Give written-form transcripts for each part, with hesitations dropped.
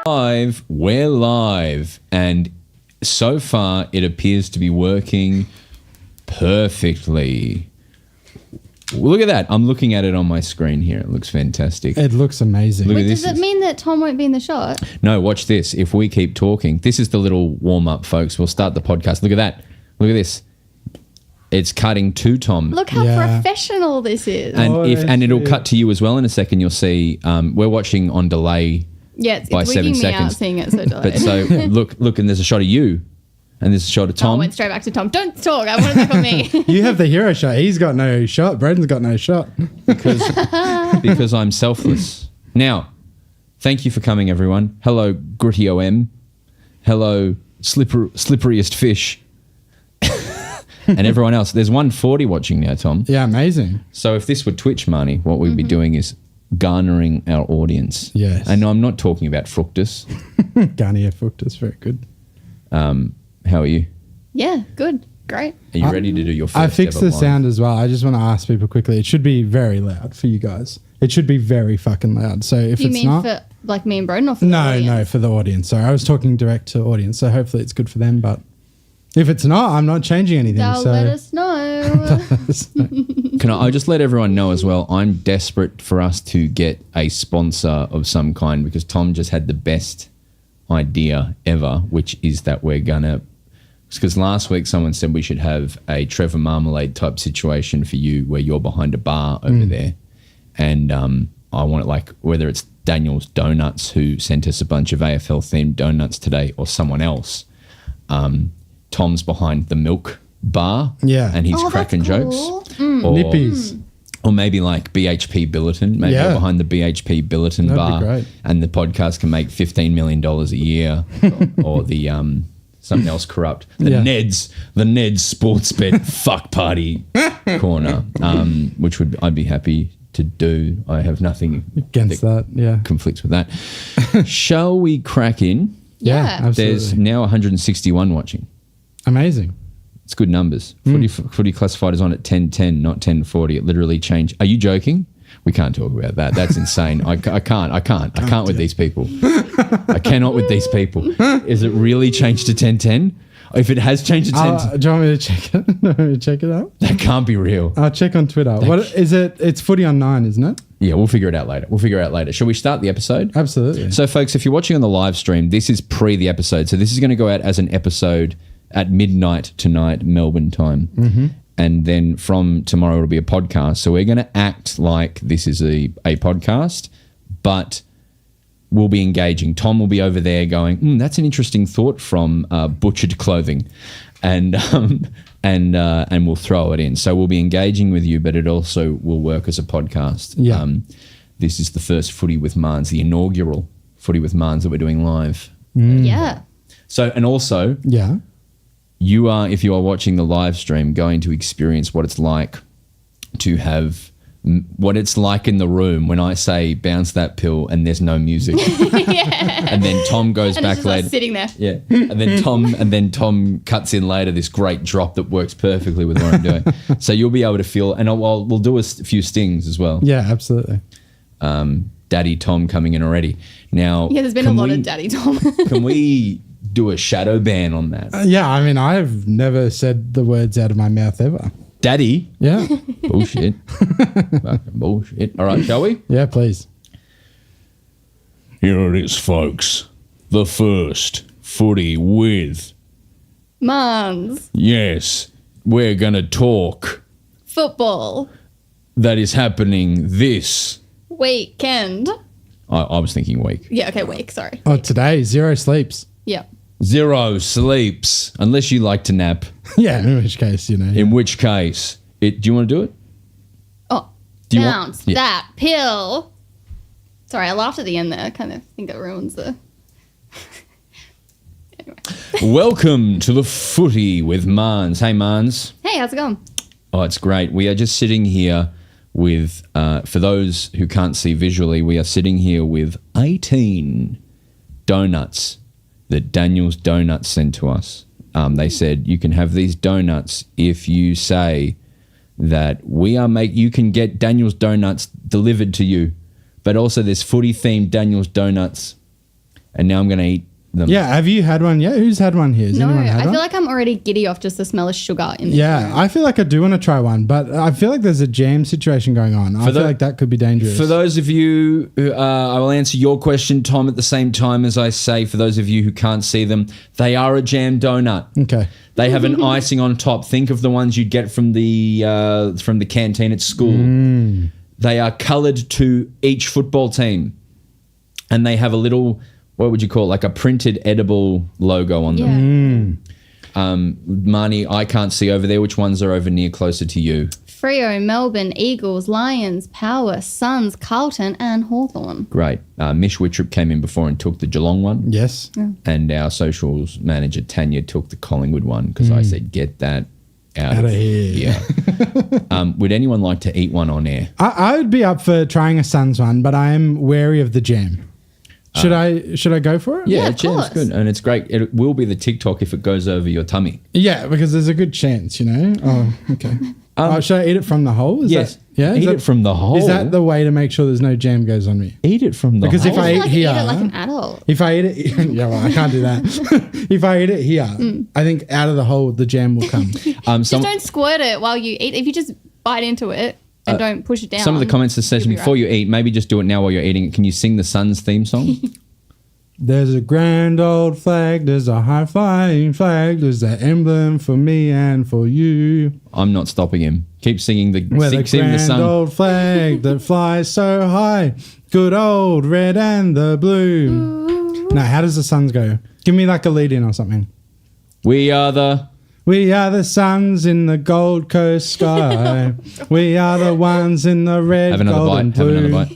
We're live, and so far it appears to be working perfectly. Look at that. I'm looking at it on my screen here. It looks fantastic. It looks amazing. Wait, does it mean that Tom won't be in the shot? No, watch this. If we keep talking, this is the little warm-up, folks. We'll start the podcast. Look at that. Look at this. It's cutting to Tom. Look how professional this is. And it'll cut to you as well in a second. You'll see we're watching on delay. Yeah, it's by 7 seconds. Me out seeing it so delayed. But so look, and there's a shot of you, and there's a shot of Tom. I went straight back to Tom. Don't talk. I want to talk on me. You have the hero shot. He's got no shot. Broden's got no shot because I'm selfless. Now, thank you for coming, everyone. Hello, Gritty OM. Hello, slipperiest fish. And everyone else. There's 140 watching now, Tom. Yeah, amazing. So if this were Twitch, Marnie, what we'd be doing is garnering our audience. Yes. And I'm not talking about fructus. Garnier fructus, very good. How are you? Yeah, good. Great. Are you ready to do your first I fixed the sound as well. I just want to ask people quickly. It should be very loud for you guys. It should be very fucking loud. So if you it's mean not... for like me and Broden or for the audience? No, for the audience. Sorry, I was talking direct to audience, so hopefully it's good for them. But if it's not, I'm not changing anything. They'll let us know. Can I just let everyone know as well, I'm desperate for us to get a sponsor of some kind because Tom just had the best idea ever, which is that we're going to... Because last week someone said we should have a Trevor Marmalade type situation for you where you're behind a bar over there. And I want it like whether it's Daniel's Donuts who sent us a bunch of AFL themed donuts today or someone else. Tom's behind the milk bar and he's cracking jokes. Or, Nippies. Or maybe like BHP Billiton. Maybe you're behind the BHP Billiton bar. Be great. And the podcast can make $15 million a year. Or the... something else corrupt. The Ned's sports bet fuck party corner, which I'd be happy to do. I have nothing against that. Yeah, conflicts with that. Shall we crack in? Yeah, absolutely. There's now 161 watching. Amazing. It's good numbers. Footy classified is on at 10:10, not 10:40. It literally changed. Are you joking? We can't talk about that. That's insane. I can't with these people. I cannot with these people. Is it really changed to 10:10? If it has changed to 10, do you want me to check it? Do you want me to check it out? That can't be real. I'll check on Twitter. What is it? It's Footy on 9, isn't it? Yeah, we'll figure it out later. Shall we start the episode? Absolutely. So, folks, if you're watching on the live stream, this is pre the episode. So this is going to go out as an episode at midnight tonight, Melbourne time. Mm-hmm. And then from tomorrow, it'll be a podcast. So we're going to act like this is a podcast, but we'll be engaging. Tom will be over there going, that's an interesting thought from Butchered Clothing. And we'll throw it in. So we'll be engaging with you, but it also will work as a podcast. Yeah. This is the first Footy with Marns, the inaugural Footy with Marns that we're doing live. Yeah. So, and also... Yeah. You are, if you are watching the live stream, going to experience what it's like to have what it's like in the room when I say bounce that pill and there's no music. And then Tom goes and back it's just later. like sitting there. Yeah. And then Tom cuts in later this great drop that works perfectly with what I'm doing. So you'll be able to feel, and we'll do a few stings as well. Yeah, absolutely. Daddy Tom coming in already. Now, yeah, there's been a lot of Daddy Tom. Can we do a shadow ban on that? Yeah, I mean, I've never said the words out of my mouth ever. Daddy? Yeah. Bullshit. Fucking bullshit. All right, shall we? Yeah, please. Here it is, folks. The first Footy with... Marns. Yes, we're going to talk... Football. That is happening this... Weekend. I was thinking week. Yeah, okay, week, sorry. Oh, today, 0 sleeps. Yeah. 0 sleeps, unless you like to nap. Yeah, in which case, In which case, do you want to do it? Oh, bounce that pill. Sorry, I laughed at the end there. I kind of think it ruins the... Anyway. Welcome to the Footy with Marns. Hey, Marns. Hey, how's it going? Oh, it's great. We are just sitting here with, for those who can't see visually, we are sitting here with 18 donuts that Daniel's Donuts sent to us. They said, you can have these donuts if you say that you can get Daniel's Donuts delivered to you, but also there's Footy themed Daniel's Donuts and now I'm going to eat them. Yeah, have you had one yet? Who's had one here? Has No, anyone had I one? feel like I'm already giddy off just the smell of sugar in the Yeah, I feel like I do want to try one, but I feel like there's a jam situation going on. I feel like that could be dangerous. For those of you, who, I will answer your question, Tom, at the same time as I say, for those of you who can't see them, they are a jam donut. Okay. They have an icing on top. Think of the ones you'd get from the canteen at school. They are coloured to each football team, and they have a little, what would you call it, like a printed edible logo on them. Marnie, I can't see over there. Which ones are over near closer to you? Freo, Melbourne, Eagles, Lions, Power, Suns, Carlton and Hawthorn. Great. Mish Wittrup came in before and took the Geelong one. Yes. And our socials manager, Tanya, took the Collingwood one because I said, get that out of here. Yeah. Would anyone like to eat one on air? I would be up for trying a Suns one, but I am wary of the jam. Should I go for it? Yeah, of jam's course. good. And it's great. It will be the TikTok if it goes over your tummy. Yeah, because there's a good chance, you know. Oh, okay. Should I eat it from the hole? Yes. Eat it from the hole. Is that the way to make sure there's no jam goes on me? Eat it from the Because hole. if I feel eat like here, you eat it like an adult. if I eat it, yeah, well, I can't do that. If I eat it here, I think out of the hole the jam will come. Just don't squirt it while you eat. If you just bite into it and don't push it down. Some of the comments that says you'll be before right. you eat, maybe just do it now while you're eating it. Can you sing the Suns theme song? There's a grand old flag, there's a high flying flag, there's an emblem for me and for you. I'm not stopping him. Keep singing the We're the sing the grand sun. old flag that flies so high, good old red and the blue. Now, how does the Suns go? Give me like a lead in or something. We are the suns in the Gold Coast sky. We are the ones in the red, have another gold, bite. and Have blue. another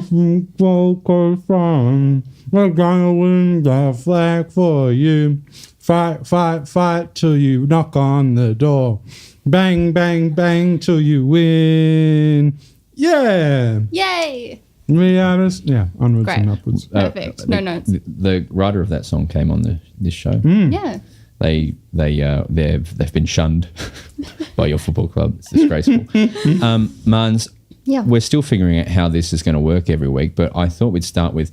bite. Gold Coast sun. We're gonna win the flag for you. Fight, fight, fight till you knock on the door. Bang, bang, bang till you win. Yeah. Yay! We are just, yeah, onwards Great. and upwards. Perfect. No notes. The writer of that song came on this show. Yeah. They've been shunned by your football club. It's disgraceful. Marns, Yeah. we're still figuring out how this is going to work every week, but I thought we'd start with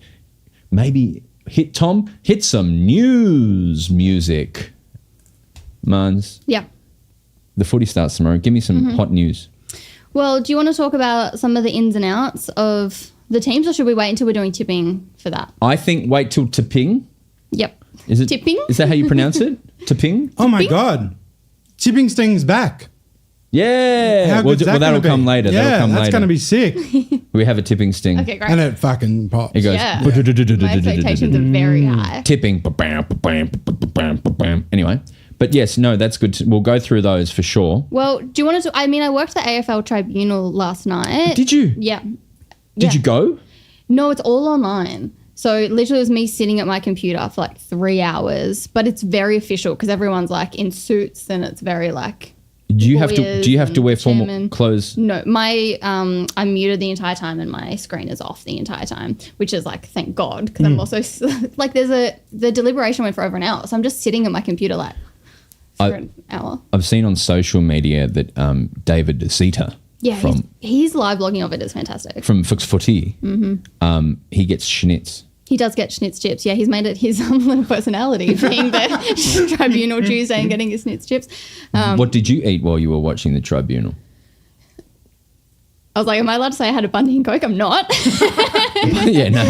maybe hit some news music. Marns, Yeah. the footy starts tomorrow. Give me some hot news. Well, do you want to talk about some of the ins and outs of the teams, or should we wait until we're doing tipping for that? I think wait till tipping. Yep. Is it Tipping? Is that how you pronounce it? Tipping? Oh my Tipping? God. Tipping Sting's back. Yeah. How Well, good's that that'll gonna be? come later. Yeah, that'll come that's later. going to be sick. We have a tipping sting. Okay, great. And it fucking pops. It goes. Yeah. My expectations are very high. Tipping. Anyway, but yes, no, that's good. We'll go through those for sure. Well, do you want to? I mean, I worked the AFL tribunal last night. Did you? Yeah. Did you go? No, it's all online. So literally it was me sitting at my computer for like 3 hours, but it's very official because everyone's like in suits and it's very like. Do you have to lawyers wear and formal chairman. clothes? No, I'm muted the entire time and my screen is off the entire time, which is like, thank God, because I'm also like the deliberation went for over an hour. So I'm just sitting at my computer like for an hour. I've seen on social media that David Zeta Yeah, his live blogging of it is fantastic. from Footy, he gets schnitz. He does get schnitz chips. Yeah, he's made it his little personality, being the tribunal Tuesday and getting his schnitz chips. What did you eat while you were watching the tribunal? I was like, am I allowed to say I had a Bundy and Coke? I'm not. Yeah, no.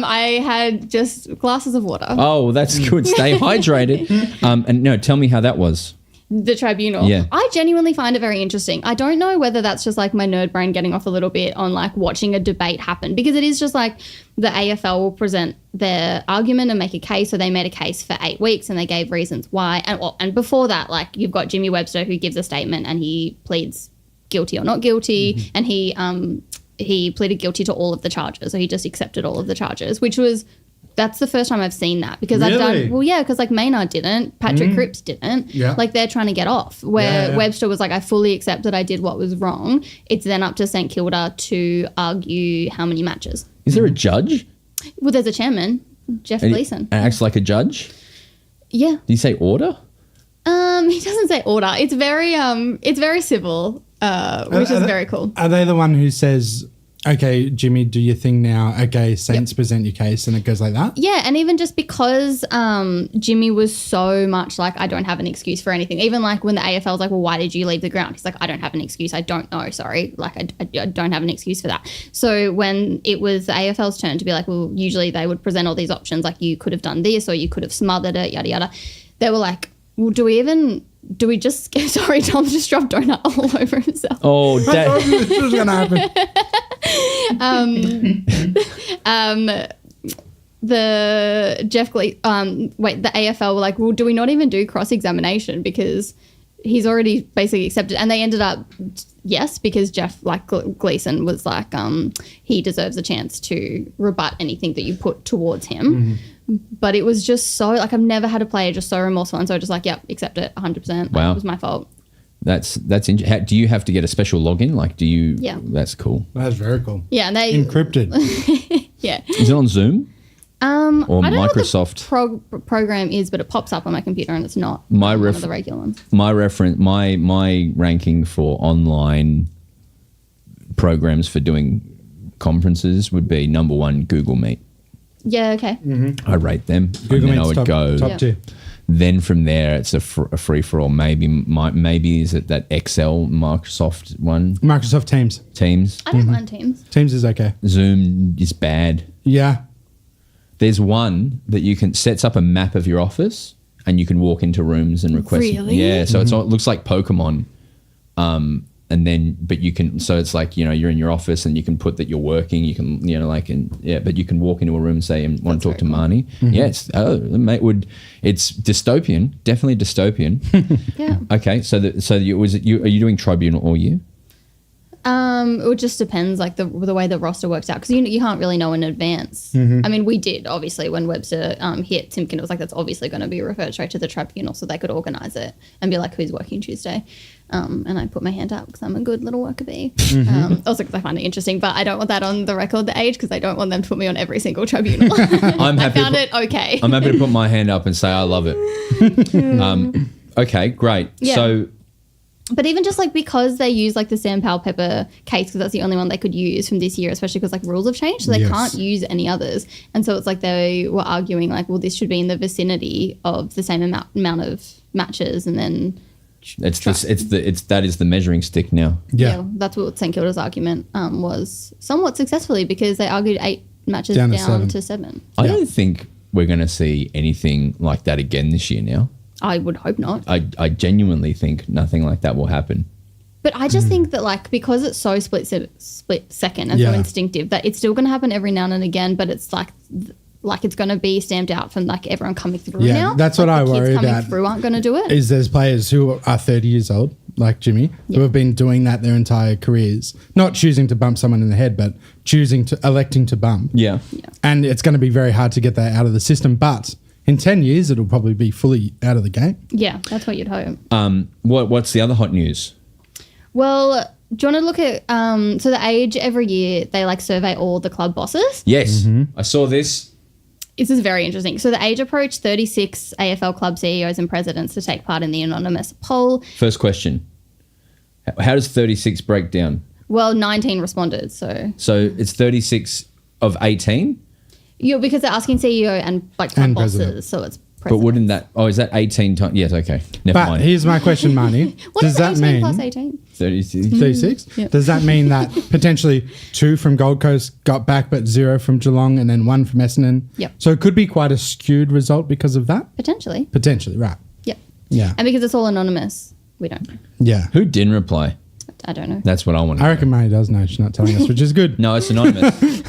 I had just glasses of water. Oh, well, that's good. Stay hydrated. And no, tell me how that was. The tribunal. Yeah. I genuinely find it very interesting. I don't know whether that's just like my nerd brain getting off a little bit on like watching a debate happen, because it is just like the AFL will present their argument and make a case. So they made a case for 8 weeks and they gave reasons why. And before that, like you've got Jimmy Webster who gives a statement and he pleads guilty or not guilty. And he pleaded guilty to all of the charges. So he just accepted all of the charges, which was, that's the first time I've seen that, because I've done, well, yeah, because like Maynard didn't, Patrick Cripps didn't. Yeah. Like they're trying to get off, where Yeah. Webster was like, I fully accept that I did what was wrong. It's then up to St Kilda to argue how many matches. Is there a judge? Well, there's a chairman, Jeff And Gleeson. acts like a judge? Yeah. Do you say order? He doesn't say order. It's very civil, which is very cool. Are they the one who says okay, Jimmy, do your thing now. Okay, Saints present your case, and it goes like that. Yeah, and even just because Jimmy was so much like, I don't have an excuse for anything. Even like when the AFL was like, well, why did you leave the ground? He's like, I don't have an excuse. I don't know. Sorry. Like, I don't have an excuse for that. So when it was the AFL's turn to be like, well, usually they would present all these options, like you could have done this or you could have smothered it, yada, yada. They were like, well, do we just, sorry, Tom just dropped donut all over himself. Oh, Dad. This was going to happen. The AFL were like, well, do we not even do cross-examination because he's already basically accepted? And they ended up, yes, because Jeff, like Gleeson was like, he deserves a chance to rebut anything that you put towards him. Mm-hmm. But it was just so, like, I've never had a player just so remorseful, and so just like, yep, accept it 100%. Wow. It was my fault. That's do you have to get a special login? Like, do you? Yeah. That's cool. That's very cool. Yeah, and they Encrypted. yeah. Is it on Zoom? Or Microsoft? I don't know what the program is, but it pops up on my computer and it's not one of the regular ones. My ranking for online programs for doing conferences would be number 1, Google Meet. Yeah, okay. I rate them. Google and then Meet's I would go. top tier. Then from there, it's a free for all. Maybe is it that Excel Microsoft one? Microsoft Teams. Teams. I don't mind Teams. Teams is okay. Zoom is bad. Yeah. There's one that you can sets up a map of your office and you can walk into rooms and request. Really? Yeah. So it looks like Pokemon. And then, but you can, so it's like, you're in your office and you can put that you're working, you can, but you can walk into a room and say, and want to talk to Marnie. Mm-hmm. Yes. It's dystopian, definitely dystopian. Yeah. Okay. Are you doing tribunal all year? It just depends, like the way the roster works out, because you can't really know in advance. Mm-hmm. I mean, we did obviously when Webster hit Timken. It was like that's obviously going to be referred straight to the tribunal, so they could organise it and be like, who's working Tuesday? And I put my hand up because I'm a good little worker bee. Also because I find it interesting, but I don't want that on the record, the age, because I don't want them to put me on every single tribunal. I found it okay. I'm happy to put my hand up and say I love it. Okay, great. Yeah. So. But even just like because they use like the Sam Powell Pepper case, because that's the only one they could use from this year, especially because like rules have changed, so they can't use any others. And so it's like they were arguing like, well, this should be in the vicinity of the same amount of matches, and then that is the measuring stick now. Yeah. That's what St Kilda's argument was, somewhat successfully, because they argued 8 matches Down down to to 7. I don't think we're going to see anything like that again this year now. I would hope not. I genuinely think nothing like that will happen. But I just think that like because it's so split second and so instinctive, that it's still going to happen every now and again, but it's like it's going to be stamped out from like everyone coming through now. That's what I the worry kids coming about. Through aren't going to do it. Is there's players who are 30 years old, like Jimmy, who have been doing that their entire careers, not choosing to bump someone in the head, but electing to bump. Yeah. And it's going to be very hard to get that out of the system, but in 10 years, it'll probably be fully out of the game. Yeah, that's what you'd hope. What's the other hot news? Well, do you want to look at so the Age every year they like survey all the club bosses? Yes, I saw this. This is very interesting. So the Age approached 36 AFL club CEOs and presidents to take part in the anonymous poll. First question: how does 36 break down? Well, 19 responded. So it's 36 of 18. Yeah, because they're asking CEO and like club bosses, president. so it's president. But wouldn't that? Oh, is that 18 times? Yes. Okay. Never But mind. here's my question, Marnie. What Does is that 18 mean plus 18? 36. 36? Yep. Does that mean that potentially 2 from Gold Coast got back, but 0 from Geelong, and then 1 from Essendon? Yep. So it could be quite a skewed result because of that? Potentially. Potentially, right. Yep. Yeah. And because it's all anonymous, we don't know. Yeah. Who didn't reply? I don't know. That's what I want to I know. reckon Marnie does know. She's not telling us, which is good. No, it's anonymous.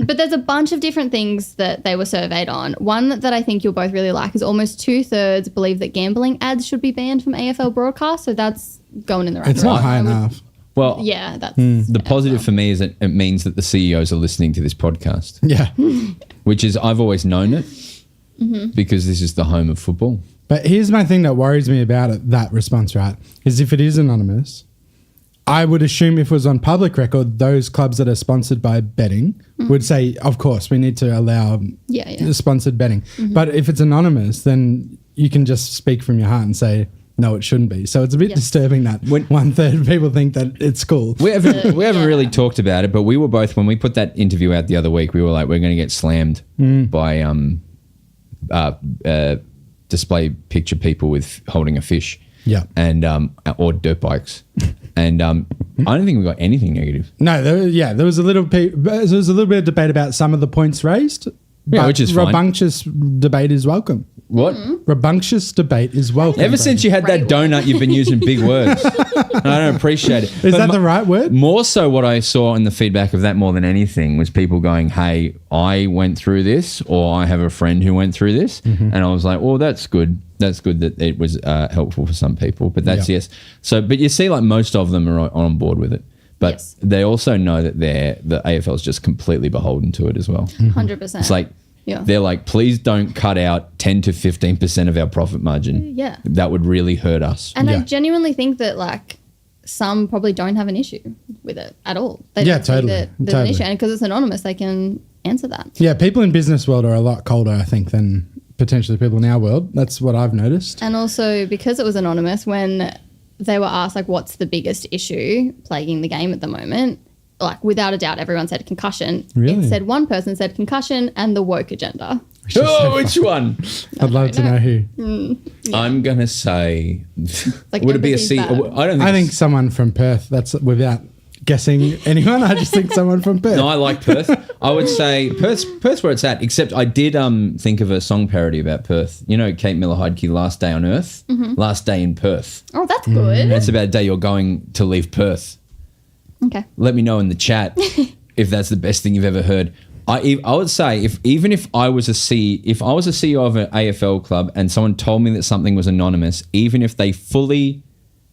But there's a bunch of different things that they were surveyed on. One that I think you'll both really like is almost 2/3 believe that gambling ads should be banned from AFL broadcast. So that's going in the right It's direction. not high enough. Well, Yeah, that's the positive for me is that it means that the CEOs are listening to this podcast, Yeah. which is I've always known it because this is the home of football. But here's my thing that worries me about it, that response, right, is if it is anonymous, I would assume if it was on public record, those clubs that are sponsored by betting would say, of course, we need to allow Yeah. sponsored betting. But if it's anonymous, then you can just speak from your heart and say, no, it shouldn't be. So it's a bit Yes. disturbing that 1/3 of people think that it's cool. We haven't really talked about it, but we were both, when we put that interview out the other week, we were like, we're going to get slammed by display picture people with holding a fish. Yeah. And or dirt bikes. And I don't think we got anything negative. No, there was a little bit of debate about some of the points raised. Yeah, but which is fine. Rambunctious debate is welcome. What? Rambunctious debate is welcome. Ever since you had that donut, you've been using big words. And I don't appreciate it. Is that the right word? More so what I saw in the feedback of that more than anything was people going, hey, I went through this, or I have a friend who went through this. And I was like, well, that's good. That's good that it was helpful for some people. But that's yes. So, but you see like most of them are on board with it. But Yes. they also know that the AFL is just completely beholden to it as well. 100%. It's like, they're like, please don't cut out 10 to 15% of our profit margin. Yeah. That would really hurt us. And I genuinely think that like some probably don't have an issue with it at all. They Yeah, don't think totally, that there's totally. an issue. And because it's anonymous, they can answer that. Yeah, people in business world are a lot colder, I think, than potentially people in our world. That's what I've noticed. And also because it was anonymous, when they were asked like what's the biggest issue plaguing the game at the moment, like without a doubt everyone said concussion. Really? It said one person said concussion and the woke agenda. Oh, which one? I'd love to know who. I'm going to say, Like would it be a C? empathy's bad. I don't think. I think someone from Perth. That's without guessing anyone. I just think someone from Perth. No, I like Perth. I would say Perth's where it's at, except I did think of a song parody about Perth. You know, Kate Miller-Heidke, Last Day on Earth, Last Day in Perth. Oh, that's good. That's about a day you're going to leave Perth. Okay. Let me know in the chat if that's the best thing you've ever heard. I would say if I was a CEO of an AFL club and someone told me that something was anonymous, even if I fully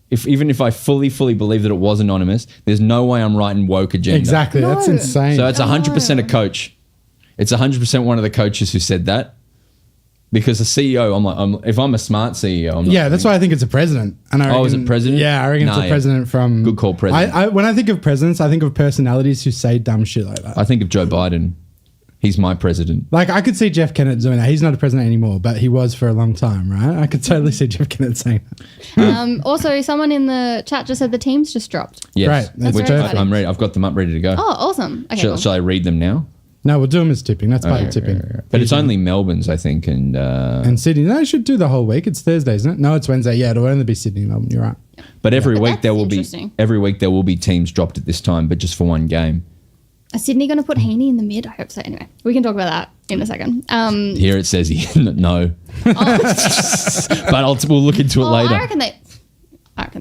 believe that it was anonymous, there's no way I'm writing woke agenda. Exactly. That's No. insane. So it's 100% a coach. It's 100% one of the coaches who said that. Because the CEO, if I'm a smart CEO, I'm not. yeah, that's why I think it's a president. And I Oh, is reckon- it president? Yeah, I reckon it's Nah, a yeah. president from... Good call, president. When I think of presidents, I think of personalities who say dumb shit like that. I think of Joe Biden. He's my president. Like, I could see Jeff Kennett doing that. He's not a president anymore, but he was for a long time, right? I could totally see Jeff Kennett saying that. Also, someone in the chat just said the teams just dropped. Yes. Great. That's Which very I'm exciting. ready. I've got them up ready to go. Oh, awesome. Okay, cool. Shall I read them now? No, we'll do them as tipping. That's part of tipping. But it's only Melbourne's, I think, and And Sydney. No, it should do the whole week. It's Thursday, isn't it? No, it's Wednesday. Yeah, it'll only be Sydney and Melbourne. You're right. but every But week that's there will be interesting. teams dropped at this time, but just for one game. Is Sydney going to put Heaney in the mid? I hope so. Anyway, we can talk about that in a second. Here it says no, but we'll look into it later. I reckon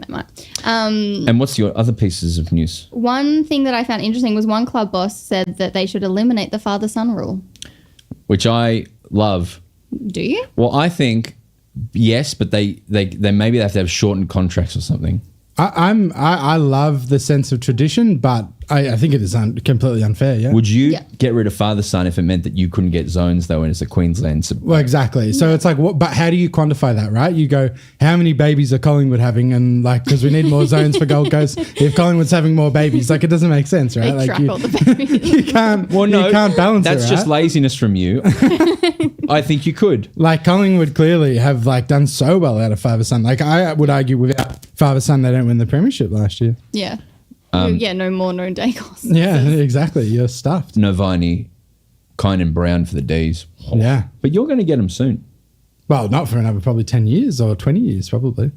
they might. And what's your other pieces of news? One thing that I found interesting was one club boss said that they should eliminate the father-son rule. Which I love. Do you? Well, I think yes, but they maybe they have to have shortened contracts or something. I love the sense of tradition, but I think it is completely unfair. Yeah. Would you Yeah. get rid of father-son if it meant that you couldn't get zones though, and it's a Queensland? Well, exactly. So it's like, what? But how do you quantify that, right? You go, how many babies are Collingwood having, and like, because we need more zones for Gold Coast. If Collingwood's having more babies, like, it doesn't make sense, right? They Like, track you, all the babies. you can't. Well, no, you can't balance That's it, just right? laziness from you. I think you could. Like Collingwood clearly have like done so well out of father son. Like I would argue without father son, they don't win the premiership last year. Yeah. No more, no day costs. Yeah, exactly. You're stuffed. Novani, Kynan Brown for the D's. Yeah. But you're going to get them soon. Well, not for another probably 10 years or 20 years, probably.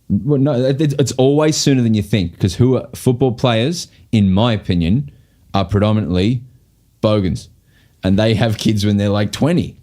Well, no, it's always sooner than you think because football players, in my opinion, are predominantly bogans, and they have kids when they're like 20.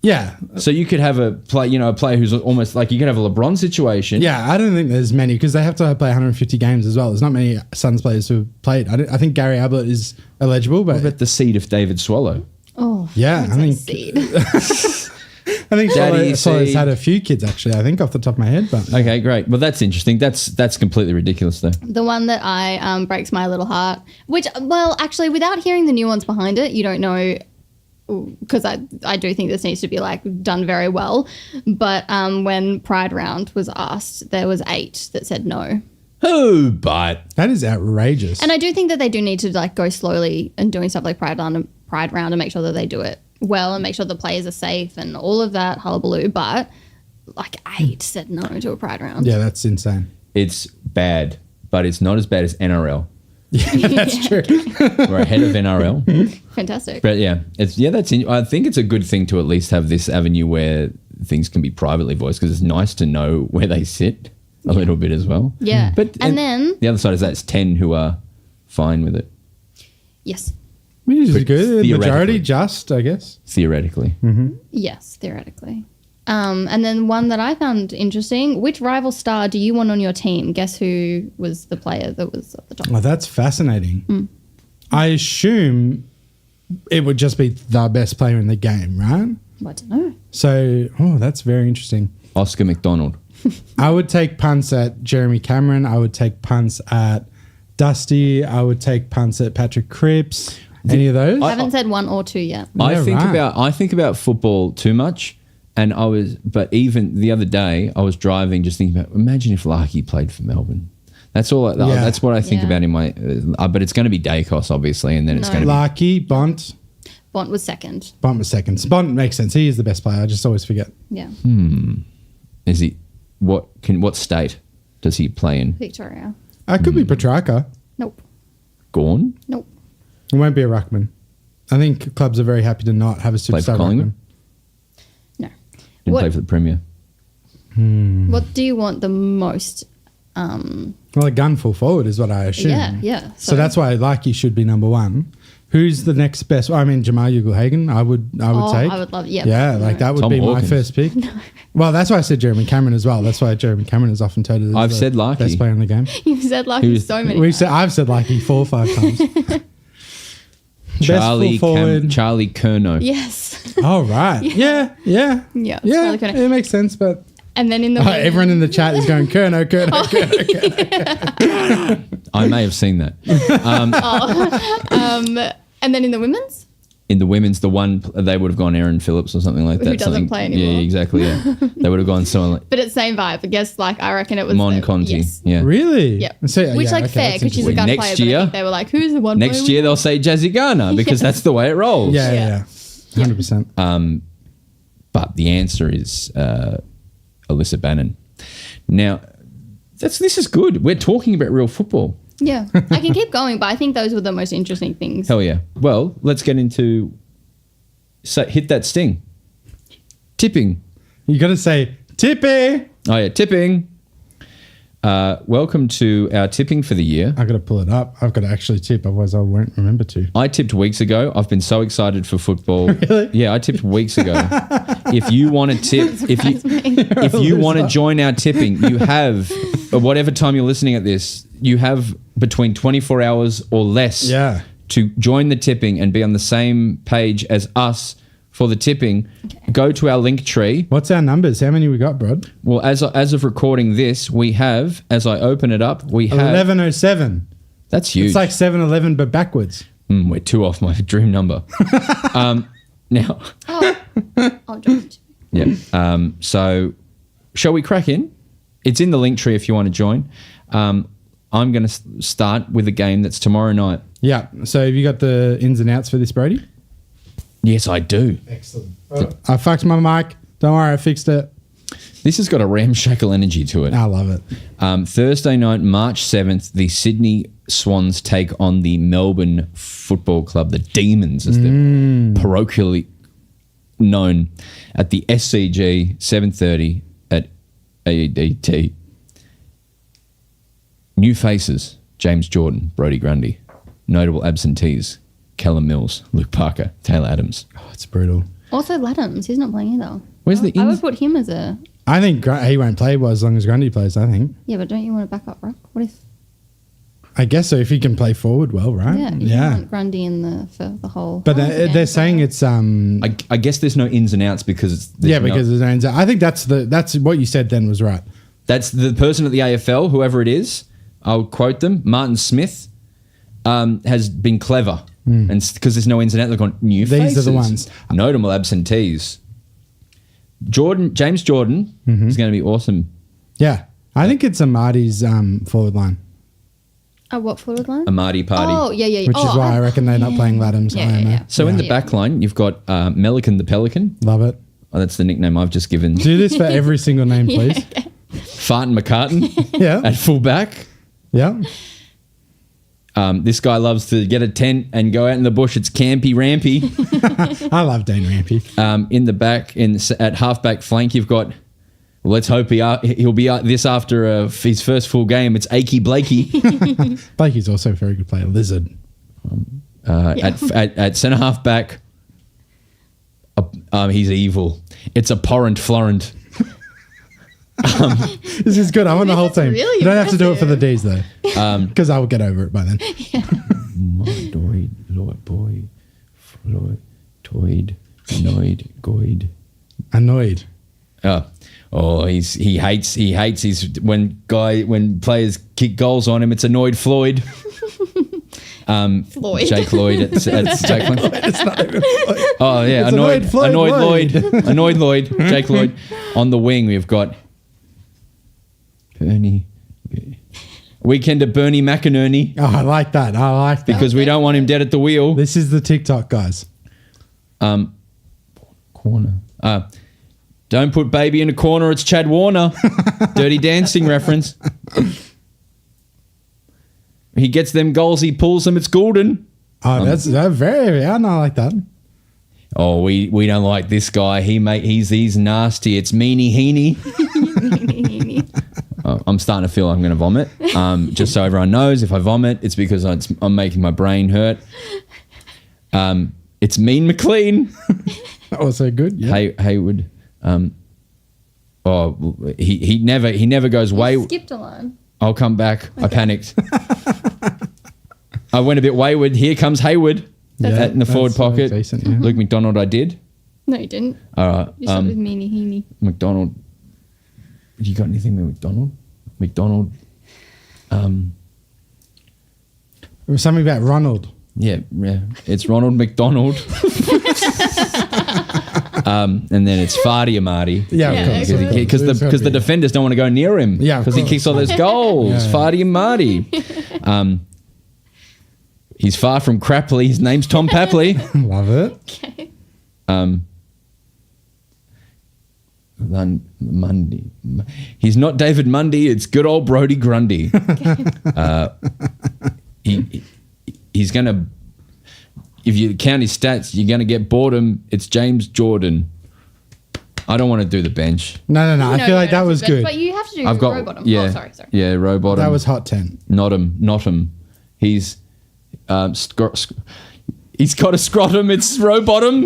Yeah. So you could have a player who's almost like you could have a LeBron situation. Yeah, I don't think there's many because they have to play 150 games as well. There's not many Suns players who've played. I think Gary Ablett is eligible, but What about the seed of David Swallow? Oh, yeah, I think seed. I think Daddy Swallow's seed. had a few kids actually. I think off the top of my head, but Okay, great. Well, that's interesting. That's completely ridiculous, though. The one that I breaks my little heart, which, well, actually, without hearing the nuance behind it, you don't know, because I do think this needs to be like done very well. But when Pride Round was asked, there was 8 that said no. Oh, but that is outrageous. And I do think that they do need to like go slowly and doing stuff like Pride Round and make sure that they do it well and make sure the players are safe and all of that hullabaloo. But like 8 said no to a Pride round. Yeah, that's insane. It's bad, but it's not as bad as NRL. Yeah, that's true. We're ahead of NRL. Fantastic. But yeah, I think it's a good thing to at least have this avenue where things can be privately voiced, because it's nice to know where they sit a little bit as well. Yeah. But and then the other side is that it's 10 who are fine with it, yes. Which is But good. The majority theoretically. just, I guess. theoretically. Yes, theoretically. And then one that I found interesting, which rival star do you want on your team? Guess who was the player that was at the top? Oh, that's fascinating. I assume it would just be the best player in the game, right? I don't know. So, that's very interesting. Oscar McDonald. I would take punts at Jeremy Cameron. I would take punts at Dusty. I would take punts at Patrick Cripps. Any of those? I haven't said 1 or 2 yet. Yeah, right. I think about football too much, but even the other day I was driving, just thinking about, imagine if Larky played for Melbourne. That's all. That's what I think Yeah. about in my. But it's going to be Dacos, obviously, and then it's going to be. Larky, Bont. Bont was second. Bont was second. Bont makes sense. He is the best player. I just always forget. Yeah. Is he? What state does he play in? Victoria. I could be Petrarca. Nope. Gorn? Nope. It won't be a ruckman. I think clubs are very happy to not have a Play for superstar Collingwood? ruckman. No. Didn't What- play for the Premier. What do you want the most? Well, a gun full forward is what I assume. Yeah. So that's why Larky should be number one. Who's the next best? I mean, Jamal Ugle-Hagan, I would take. I would love. Yeah. Yeah, like that would Tom be Hawkins. my first pick. Well, that's why I said Jeremy Cameron as well. That's why Jeremy Cameron is often touted as I've the said Larky. best player in the game. You've said like Who's- so many. times. I've said Larky 4 or 5 times. Charlie best full forward. Charlie Curnow. Yes. Oh, right. Yeah. Yeah. Yeah, Charlie Curnow. it makes sense, but And then in the everyone in the chat is going Curnow. I may have seen that. and then in the women's. In the women's, the one they would have gone Aaron Phillips or something like that. Who doesn't something, play anymore. Yeah, exactly. Yeah, they would have gone someone like But it's same vibe. I guess I reckon it was Mon the- Conti. Yes. Yeah. Really? Yep. So, Which yeah, like okay, fair that's because she's a interesting. gun Next player. But year- I think they were like, who's the one? Next player year we they'll say Jazzy Garner because that's the way it rolls. Yeah. 100%. But the answer is Alyssa Bannon. Now, this is good. We're talking about real football. Yeah, I can keep going, but I think those were the most interesting things. Hell yeah. Well, let's get into hit that sting. Tipping. You got to say, Tippy. Oh yeah, tipping. Welcome to our tipping for the year. I got to pull it up. I've got to actually tip, otherwise I won't remember to. I tipped weeks ago. I've been so excited for football. Really? Yeah, I tipped weeks ago. If you want to tip, if you want to join our tipping, you have, at whatever time you're listening at this, you have between 24 hours or less Yeah. to join the tipping and be on the same page as us for the tipping. Go to our link tree. What's our numbers? How many we got, Brod? Well, as of recording this, we have, as I open it up, we have 1107. That's huge. It's like 7-Eleven, but backwards. We're 2 off my dream number. Now, I'll join it. yeah. So, shall we crack in? It's in the link tree if you want to join. I'm going to start with a game that's tomorrow night. Yeah. So have you got the ins and outs for this, Brody? Yes, I do. Excellent. I fucked my mic. Don't worry, I fixed it. This has got a ramshackle energy to it. I love it. Thursday night, March 7th, the Sydney Swans take on the Melbourne Football Club, the Demons, as they're parochially known, at the SCG, 7:30 at AEDT. New faces, James Jordan, Brodie Grundy. Notable absentees, Callum Mills, Luke Parker, Taylor Adams. Oh, it's brutal. Also, Laddams, he's not playing either. Where's the I would ins? put him as a I think he won't play well as long as Grundy plays, I think. yeah, but don't you want a backup ruck? What if I guess so, if he can play forward well, right? yeah, you want Grundy in for the whole. But Oh, it's an they're end saying goal. it's I guess there's no ins and outs because because there's I think that's what you said then was right. that's the person at the AFL, whoever it is. I'll quote them. Martin Smith has been clever, and because there's no ins and outs, they've gone new These are the faces. ones. Notable absentees. James Jordan is going to be awesome. Yeah. I think it's Amadi's forward line, What forward line? A Marty party. Oh yeah. which is why I reckon they're not playing Laddams. Yeah, IMO. yeah. So in the Yeah. back line, you've got Melican the Pelican, Love it. Oh, that's the nickname I've just given. Do this for every single name, please. Yeah, okay. Fartin McCartan Yeah. at fullback. Yeah. This guy loves to get a tent and go out in the bush. It's campy rampy. I love Dane Rampy. In the back, at halfback flank, you've got. Well, let's hope he'll be this after his first full game. It's Achy Blakey. Blakey's also a very good player. Lizard. At centre halfback, he's evil. It's Abhorrent Florent. This is good. I want the whole That's team. really You don't have to do it for the D's though, Um, because I will get over it by then. Mondoid, Lord Boy, Floyd, Toyd, Noid, Goid. Annoyed. He hates his when players kick goals on him. It's annoyed Floyd. Floyd. Jake Lloyd at Jake Lloyd. It's not even Floyd. Oh yeah, It's annoyed Floyd Lloyd. Annoyed Lloyd. Jake Lloyd. On the wing, we've got Bernie. Weekender Bernie McInerney, Oh, I like that. because we don't want him dead at the wheel. This is the TikTok guys. Corner. Don't put baby in a corner. It's Chad Warner. Dirty Dancing reference. He gets them goals. He pulls them. It's Goulden. Oh, that's very. I like that. Oh, we don't like this guy. He's nasty. It's Meanie Heaney. I'm starting to feel I'm going to vomit. Just so everyone knows, if I vomit, it's because I'm making my brain hurt. It's Mean McLean. Also good. Yeah. Hayward. He never goes way. Skipped a line. I'll come back. Okay. I panicked. I went a bit wayward. Here comes Hayward in the forward pocket. Decent, yeah. Luke McDonald, I did. No, you didn't. All right. You started with Meanie Heaney. McDonald. You got anything with McDonald? McDonald. There was something about Ronald. Yeah. It's Ronald McDonald. And then it's Farty Amati. Yeah, Yeah, of course. okay. Because the defenders don't want to go near him. Yeah, of because he course. kicks all those goals. Yeah. Farty Amati. He's far from Crapley. His name's Tom Papley. Love it. Okay. Mundy. He's not David Mundy. It's good old Brody Grundy. He's going to, if you count his stats, you're going to get boredom. It's James Jordan. I don't want to do the bench. No. I feel like that was good. But you have to do I've got, row bottom. yeah. Oh, sorry. Yeah, row bottom. That was hot 10. Not him. He's, he's got a scrotum. It's row bottom.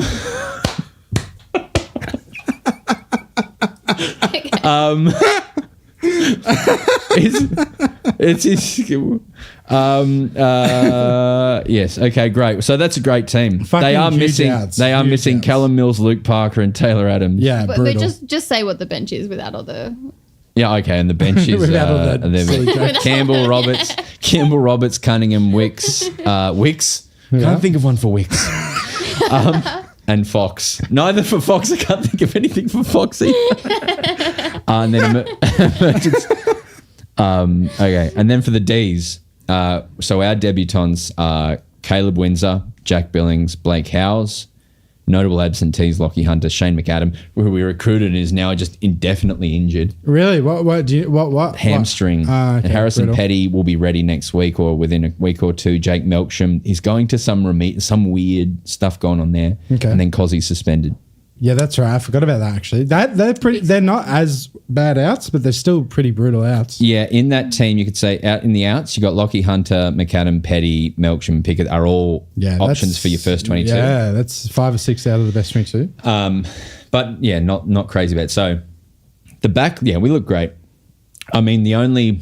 It's his. Yes. Okay. Great. So that's a great team. Fucking they are huge missing. outs. They are Huge missing outs. Callum Mills, Luke Parker, and Taylor Adams. Yeah, But brutal. just say what the bench is without all the. Yeah. Okay. And the bench is Without all that silly jokes. Campbell, Roberts, Cunningham, Wicks. Yeah. Can't think of one for Wicks. And Fox. Neither for Fox. I can't think of anything for Foxy. And then emergence. Okay. And then for the Ds, so our debutants are Caleb Windsor, Jack Billings, Blake Howes, notable absentees Lockie Hunter, Shane McAdam, who we recruited and is now just indefinitely injured. Really? What? Hamstring. Okay, And Harrison brutal. Petty will be ready next week or within a week or two. Jake Melksham, he's going to some weird stuff going on there. Okay. And then Cozzy's suspended. Yeah, that's right. I forgot about that actually. They're not as bad outs, but they're still pretty brutal outs. Yeah, in that team, you could say out in the outs, you got Lockie Hunter, McAdam, Petty, Melksham, Pickett are all options that's- for your first 22. Yeah, that's 5 or 6 out of the best 22. But yeah, not crazy bad. So the back, yeah, we look great. I mean, the only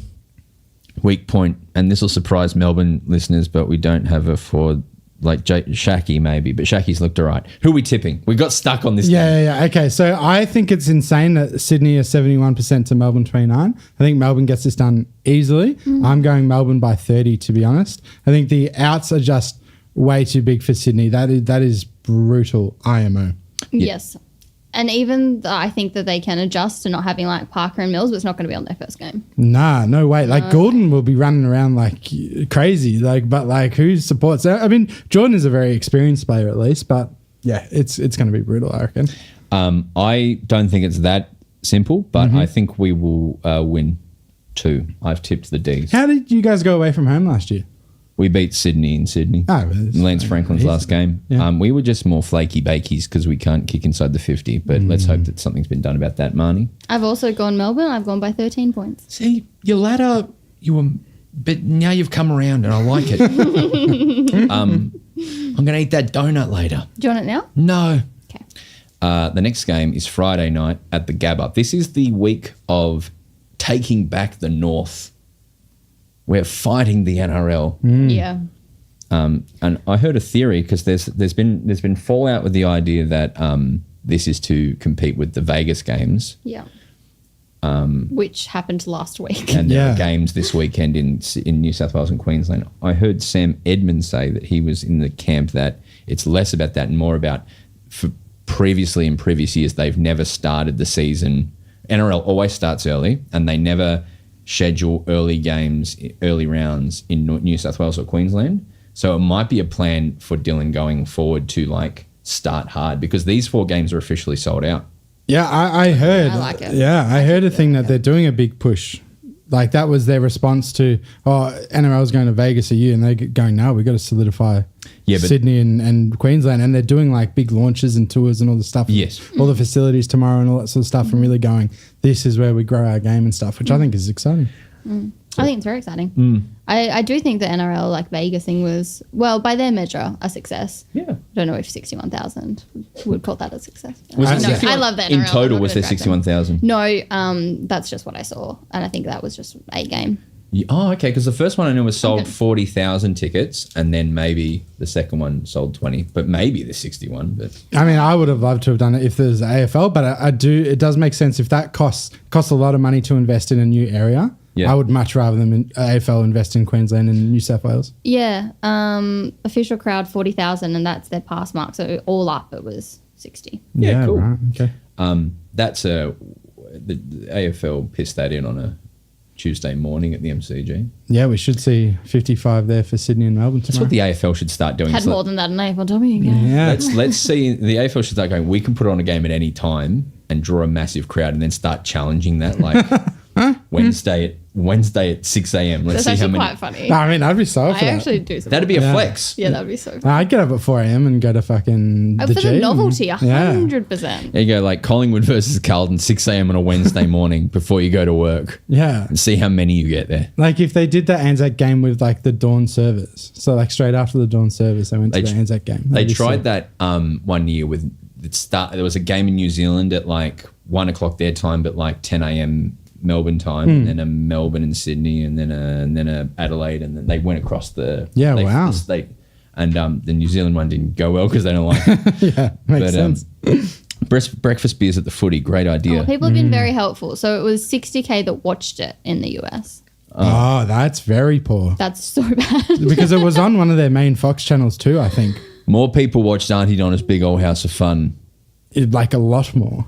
weak point, and this will surprise Melbourne listeners, but we don't have a forward like Shaki maybe, but Shaki's looked all right. Who are we tipping? We got stuck on this game. Yeah. Okay, so I think it's insane that Sydney are 71% to Melbourne 29. I think Melbourne gets this done easily. I'm going Melbourne by 30, to be honest. I think the outs are just way too big for Sydney. That is brutal IMO. Yes. And even though I think that they can adjust to not having like Parker and Mills, but it's not going to be on their first game. Nah, no way. Like Gordon will be running around like crazy. But who supports that? I mean, Jordan is a very experienced player at least, but yeah, it's going to be brutal, I reckon. I don't think it's that simple, but I think we will win 2. I've tipped the Ds. How did you guys go away from home last year? We beat Sydney in Sydney. Oh, well, Lance Franklin's last game. Yeah. We were just more flaky bakies because we can't kick inside the 50, but let's hope that something's been done about that, Marnie. I've also gone Melbourne. I've gone by 13 points. See, your ladder, but now you've come around and I like it. I'm going to eat that donut later. Do you want it now? No. Okay. The next game is Friday night at the Gabba. This is the week of taking back the North. We're fighting the NRL. Yeah. And I heard a theory because there's been fallout with the idea that this is to compete with the Vegas games. Yeah. Which happened last week. And there are games this weekend in New South Wales and Queensland. I heard Sam Edmonds say that he was in the camp that it's less about that and more about previously in previous years they've never started the season. NRL always starts early and they never schedule early games, early rounds in New South Wales or Queensland. So it might be a plan for Dylan going forward to like start hard because these 4 games are officially sold out. Yeah, I heard. I like it. Yeah, I heard a thing that they're doing a big push. Like that was their response to, NRL's going to Vegas a year, and they're going, no, we've got to solidify Sydney and Queensland. And they're doing like big launches and tours and all the stuff. Yes. All the facilities tomorrow and all that sort of stuff and really going, this is where we grow our game and stuff, which I think is exciting. I think it's very exciting. I do think the NRL like Vegas thing was, well, by their measure, a success. Yeah. I don't know if 61,000 would call that a success. Was it No, 61? I love the NRL. In I'm total, not was there gonna drag them. 61,000? No, that's just what I saw. And I think that was just a game. Oh, okay. Because the first one I know was sold 40,000 tickets, and then maybe the second one sold 20, but maybe the 61. But I mean, I would have loved to have done it if there's AFL, but I do. It does make sense if that costs a lot of money to invest in a new area. Yeah. I would much rather than AFL invest in Queensland and New South Wales. Yeah. Official crowd 40,000, and that's their pass mark. So all up, it was 60. Yeah, cool. Right, okay. the AFL pissed that in on a Tuesday morning at the MCG. Yeah, we should see 55 there for Sydney and Melbourne That's tomorrow. what the AFL should start doing. Had more than that in AFLW again. Yeah. Let's see. The AFL should start going, we can put on a game at any time and draw a massive crowd and then start challenging that like Wednesday at 6 a.m. Let's That's see how actually many. quite funny. I mean, I'd be so I for that. actually do. That'd be a flex. Yeah, that'd be so fun. I'd get up at 4 a.m. and go to fucking For the the G. novelty, Yeah. 100%. There you go, like Collingwood versus Carlton, 6 a.m. on a Wednesday morning before you go to work Yeah. and see how many you get there. Like if they did the Anzac game with like the dawn service. So like straight after the dawn service, they went to the Anzac game. They That'd be tried sick. that 1 year with there was a game in New Zealand at like 1 o'clock their time, but like 10 a.m. Melbourne time, and then a Melbourne and Sydney, and then a Adelaide, and then they went across the wow. the state. And the New Zealand one didn't go well because they don't like it. Yeah, makes sense. Breakfast beers at the Footy, great idea. Oh, people have been very helpful. So it was 60K that watched it in the US. Oh, that's very poor. That's so bad. Because it was on one of their main Fox channels too, I think. More people watched Auntie Donna's Big Old House of Fun. Like a lot more.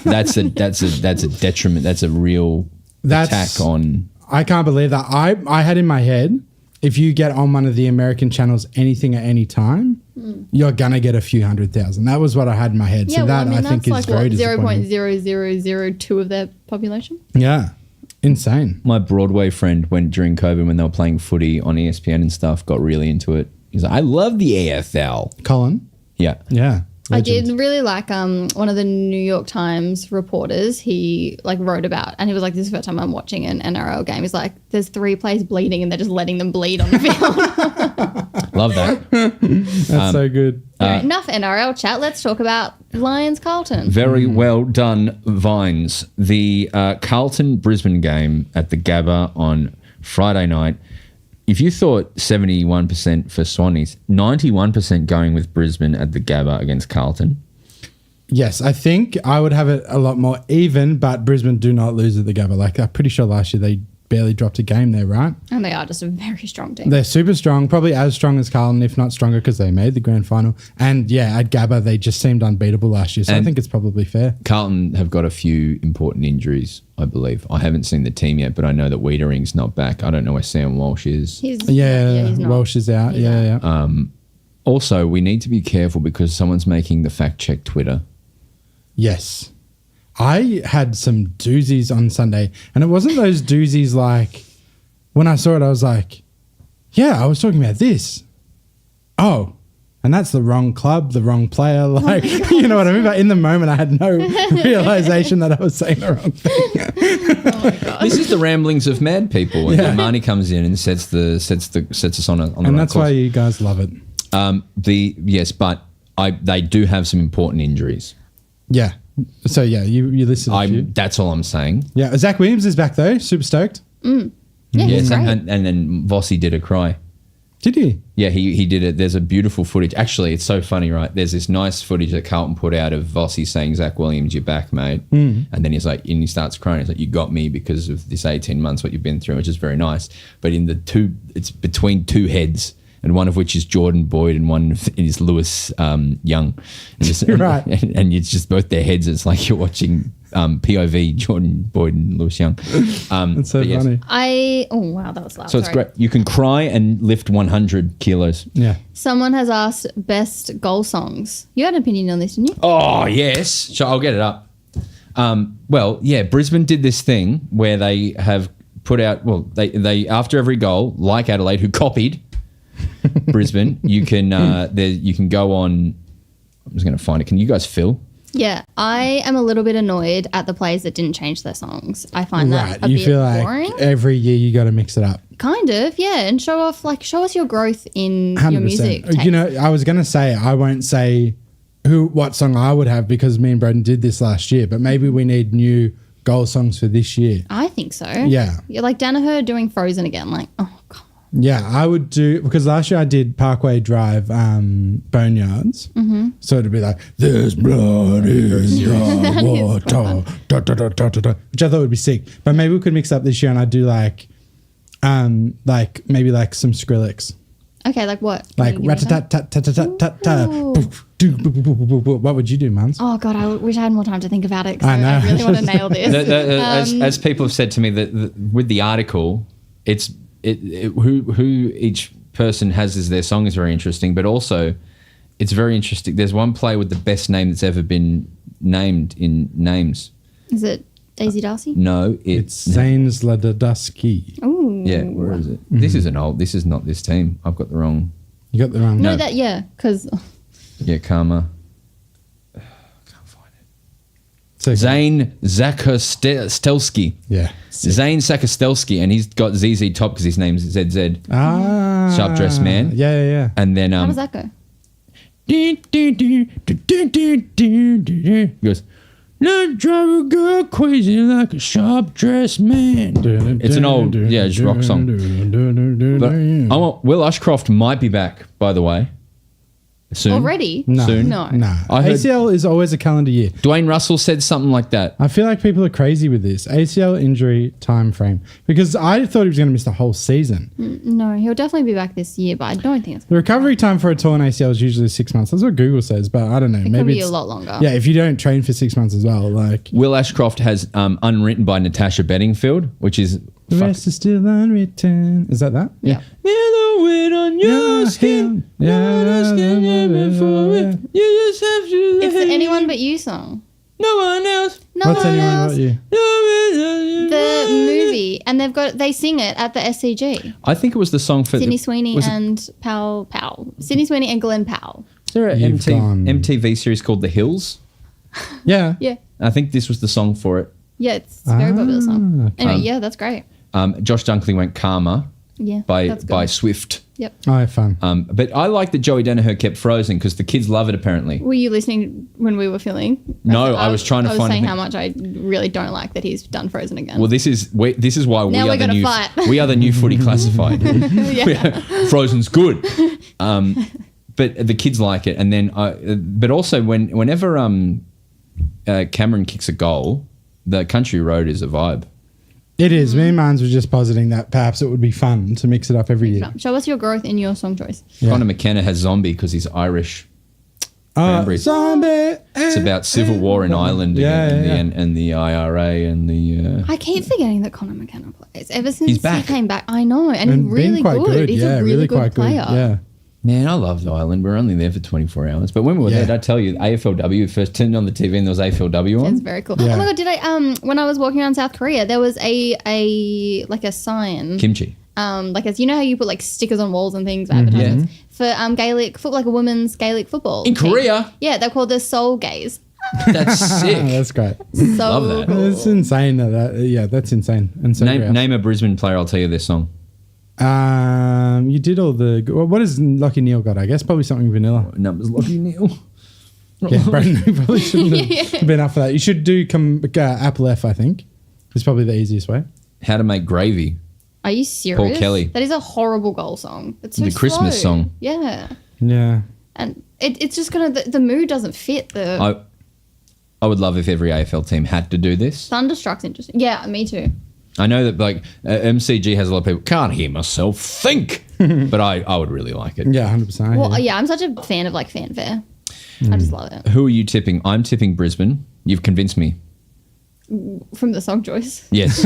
That's a detriment. That's a real attack on. I can't believe that. I had in my head, if you get on one of the American channels anything at any time, you're gonna get a few 100,000. That was what I had in my head. Yeah, So that I think is that's very like disappointing. 0.0002 of their population. Yeah, insane. My Broadway friend went during COVID when they were playing footy on ESPN and stuff, got really into it. He's like, I love the AFL. Colin. Yeah. Yeah. I Legend. did really like one of the New York Times reporters. He like wrote about, and he was like, "This is the first time I'm watching an NRL game." He's like, "There's 3 players bleeding, and they're just letting them bleed on the field." Love that. That's so good. Enough NRL chat. Let's talk about Lions Carlton. Very well done, Vines. The Carlton Brisbane game at the Gabba on Friday night. If you thought 71% for Swannies, 91% going with Brisbane at the Gabba against Carlton. Yes, I think I would have it a lot more even, but Brisbane do not lose at the Gabba. Like I'm pretty sure last year they barely dropped a game there, right? And they are just a very strong team. They're super strong, probably as strong as Carlton, if not stronger, because they made the grand final. And yeah, at Gabba, they just seemed unbeatable last year. So I think it's probably fair. Carlton have got a few important injuries, I believe. I haven't seen the team yet, but I know that Wiedering's not back. I don't know where Sam Walsh is. He's Yeah, not. Welsh is out. He's out. Yeah. Also, we need to be careful because someone's making the fact check Twitter. Yes. I had some doozies on Sunday, and it wasn't those doozies like when I saw it, I was like, yeah, I was talking about this. Oh, and that's the wrong club, the wrong player. Like, you know what I mean? But in the moment, I had no realization that I was saying the wrong thing. This is the ramblings of mad people. And then Marnie comes in and sets us on the And right that's course. why you guys love it. But they do have some important injuries. Yeah. So, yeah, you listed a few. That's all I'm saying. Yeah. Zach Williams is back, though. Super stoked. Yeah, he's great. And then Vossi did a cry. Did he? Yeah, he did it. There's a beautiful footage. Actually, it's so funny, right? There's this nice footage that Carlton put out of Vossi saying, Zach Williams, you're back, mate. And then he's like, and he starts crying. He's like, you got me because of this 18 months, what you've been through, which is very nice. But it's between two heads, and one of which is Jordan Boyd and one is Lewis Young. Right. And it's just both their heads. It's like you're watching POV, Jordan Boyd and Lewis Young. That's so yes. funny. Oh, wow, that was loud. So it's Sorry. great. You can cry and lift 100 kilos. Yeah. Someone has asked best goal songs. You had an opinion on this, didn't you? Oh, yes. So I'll get it up. Brisbane did this thing where they have put out, they after every goal, like Adelaide, who copied Brisbane, you can go on, I'm just going to find it. Can you guys fill? Yeah, I am a little bit annoyed at the players that didn't change their songs. I find that a you bit feel like boring. every year you got to mix it up. Kind of, yeah, and show us your growth in 100%. your music. You know, I was going to say, I won't say what song I would have because me and Broden did this last year, but maybe we need new goal songs for this year. I think so. Yeah. You're like Danaher doing Frozen again. Like, oh, come on. Yeah, I would do, because last year I did Parkway Drive Boneyards. Mm-hmm. So it'd be like, there's blood in the water, da, da, da, da, da, da, which I thought would be sick. But maybe we could mix up this year and I'd do maybe like some Skrillex. Okay, like what? Like rat-a-tat-tat-tat-tat-tat. What would you do, Marns? Oh, God, I wish I had more time to think about it because I know. I really want to nail this. As people have said to me, that with the article, who each person has as their song is very interesting, but also it's very interesting. There's one player with the best name that's ever been named in names. Is it Daisy Darcy? No, It's Zane Zladadusky. Ooh. Yeah, where is it? This is this is not this team. I've got the wrong. You got the wrong No, name. because... Yeah, Karma. Can't find it. So, Zane Zakostelski. yeah. Zane Zakostelski, and he's got ZZ Top because his name's ZZ. Sharp dressed man. Yeah. And then How does that go? He goes, "Let drive a girl crazy like a sharp dressed man." It's an old it's rock song. But I want Will Ashcroft might be back, by the way. Soon. Already? No. Soon? No. I heard- ACL is always a calendar year. Dwayne Russell said something like that. I feel like people are crazy with this ACL injury time frame because I thought he was going to miss the whole season. No, he'll definitely be back this year, but I don't think it's... The recovery time for a torn ACL is usually 6 months. That's what Google says, but I don't know. It Maybe could be it's a lot longer. Yeah, if you don't train for 6 months as well, like Will Ashcroft has unwritten by Natasha Bedingfield, which is the rest is still unwritten. Is that? Yeah. Feel the weight on your skin. You just have to. It's the Anyone But You song. No one else. No What's one anyone else. about you? The movie, and they sing it at the SCG. I think it was the song for Sydney Sweeney was it- and Powell. Sydney Sweeney and Glenn Powell. Is there an You've gone- MTV series called The Hills? Yeah. Yeah. I think this was the song for it. Yeah, it's a very popular song. okay. Anyway, yeah, that's great. Josh Dunkley went Karma Yeah, by that's good. Swift. Yep. Oh, fun. But I like that Joey Danaher kept Frozen because the kids love it apparently. Were you listening when we were filming? No, I was trying to find saying a thing. how much I really don't like that he's done Frozen again. Well, this is why Now we we're are the gonna new fight. we are the new Footy Classified. yeah. Frozen's good, but the kids like it. And then, but also whenever Cameron kicks a goal, the Country Road is a vibe. It is. Me and Marns were just positing that perhaps it would be fun to mix it up every year. Show us your growth in your song choice. Yeah. Connor McKenna has Zombie because he's Irish. Cranberries. Zombie. It's about civil war in Ireland and the IRA and the. I keep forgetting that Connor McKenna plays. Ever since He's back. he came back, I know, and And he's really been quite good. He's yeah, a really good quite player. good. Yeah. Man, I loved Ireland. We're only there for 24 hours. But when we were there, I tell you, AFLW, first turned on the TV and there was AFLW on. It's very cool. Yeah. Oh my God, did I, when I was walking around South Korea, there was a sign. Kimchi. Like, as you know how you put like stickers on walls and things, for advertisements, for Gaelic football, like a women's Gaelic football. In team. Korea? Yeah, they're called the Soul Gays. That's sick. That's great. So Love that. cool. It's insane. That's insane. And so Name a Brisbane player, I'll tell you their song. You did all the. What has Lockie Neal got? I guess probably something vanilla. Numbers Lockie Neal. Yeah, Broden, you probably shouldn't have been up for that. You should do Apple F. I think it's probably the easiest way. How to Make Gravy. Are you serious? Paul Kelly. That is a horrible goal song. It's so The Christmas slow. song. Yeah. Yeah. And it's just gonna the mood doesn't fit the I would love if every AFL team had to do this. Thunderstruck's interesting. Yeah, me too. I know that like MCG has a lot of people can't hear myself think, but I would really like it. Yeah, 100%. Well, yeah, I'm such a fan of like fanfare. I just love it. Who are you tipping? I'm tipping Brisbane. You've convinced me. From the song choice. Yes.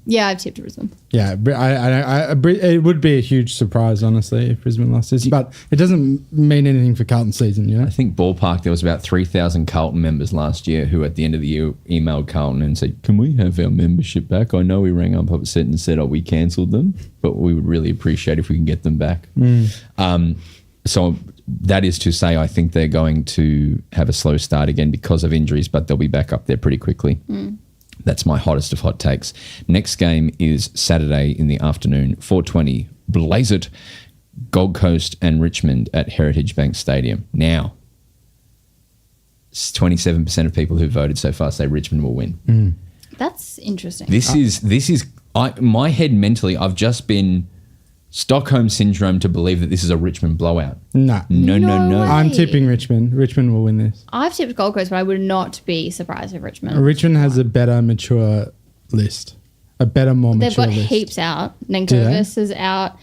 Yeah, I've tipped Brisbane. Yeah, it would be a huge surprise, honestly, if Brisbane lost this. But it doesn't mean anything for Carlton's season, you know? I think ballpark there was about 3,000 Carlton members last year who at the end of the year emailed Carlton and said, can we have our membership back? I know we rang up upset and said, we cancelled them, but we would really appreciate if we can get them back. So that is to say, I think they're going to have a slow start again because of injuries, but they'll be back up there pretty quickly. That's my hottest of hot takes. Next game is Saturday in the afternoon, 4:20. Blaze it. Gold Coast and Richmond at Heritage Bank Stadium. Now, 27% of people who voted so far say Richmond will win. That's interesting. This is my head mentally. I've just been Stockholm syndrome to believe that this is a Richmond blowout. No. No way. I'm tipping Richmond. Richmond will win this. I've tipped Gold Coast, but I would not be surprised if Richmond. Richmond has a better mature list. A better, more They've mature got list. heaps out. Nankervis is out.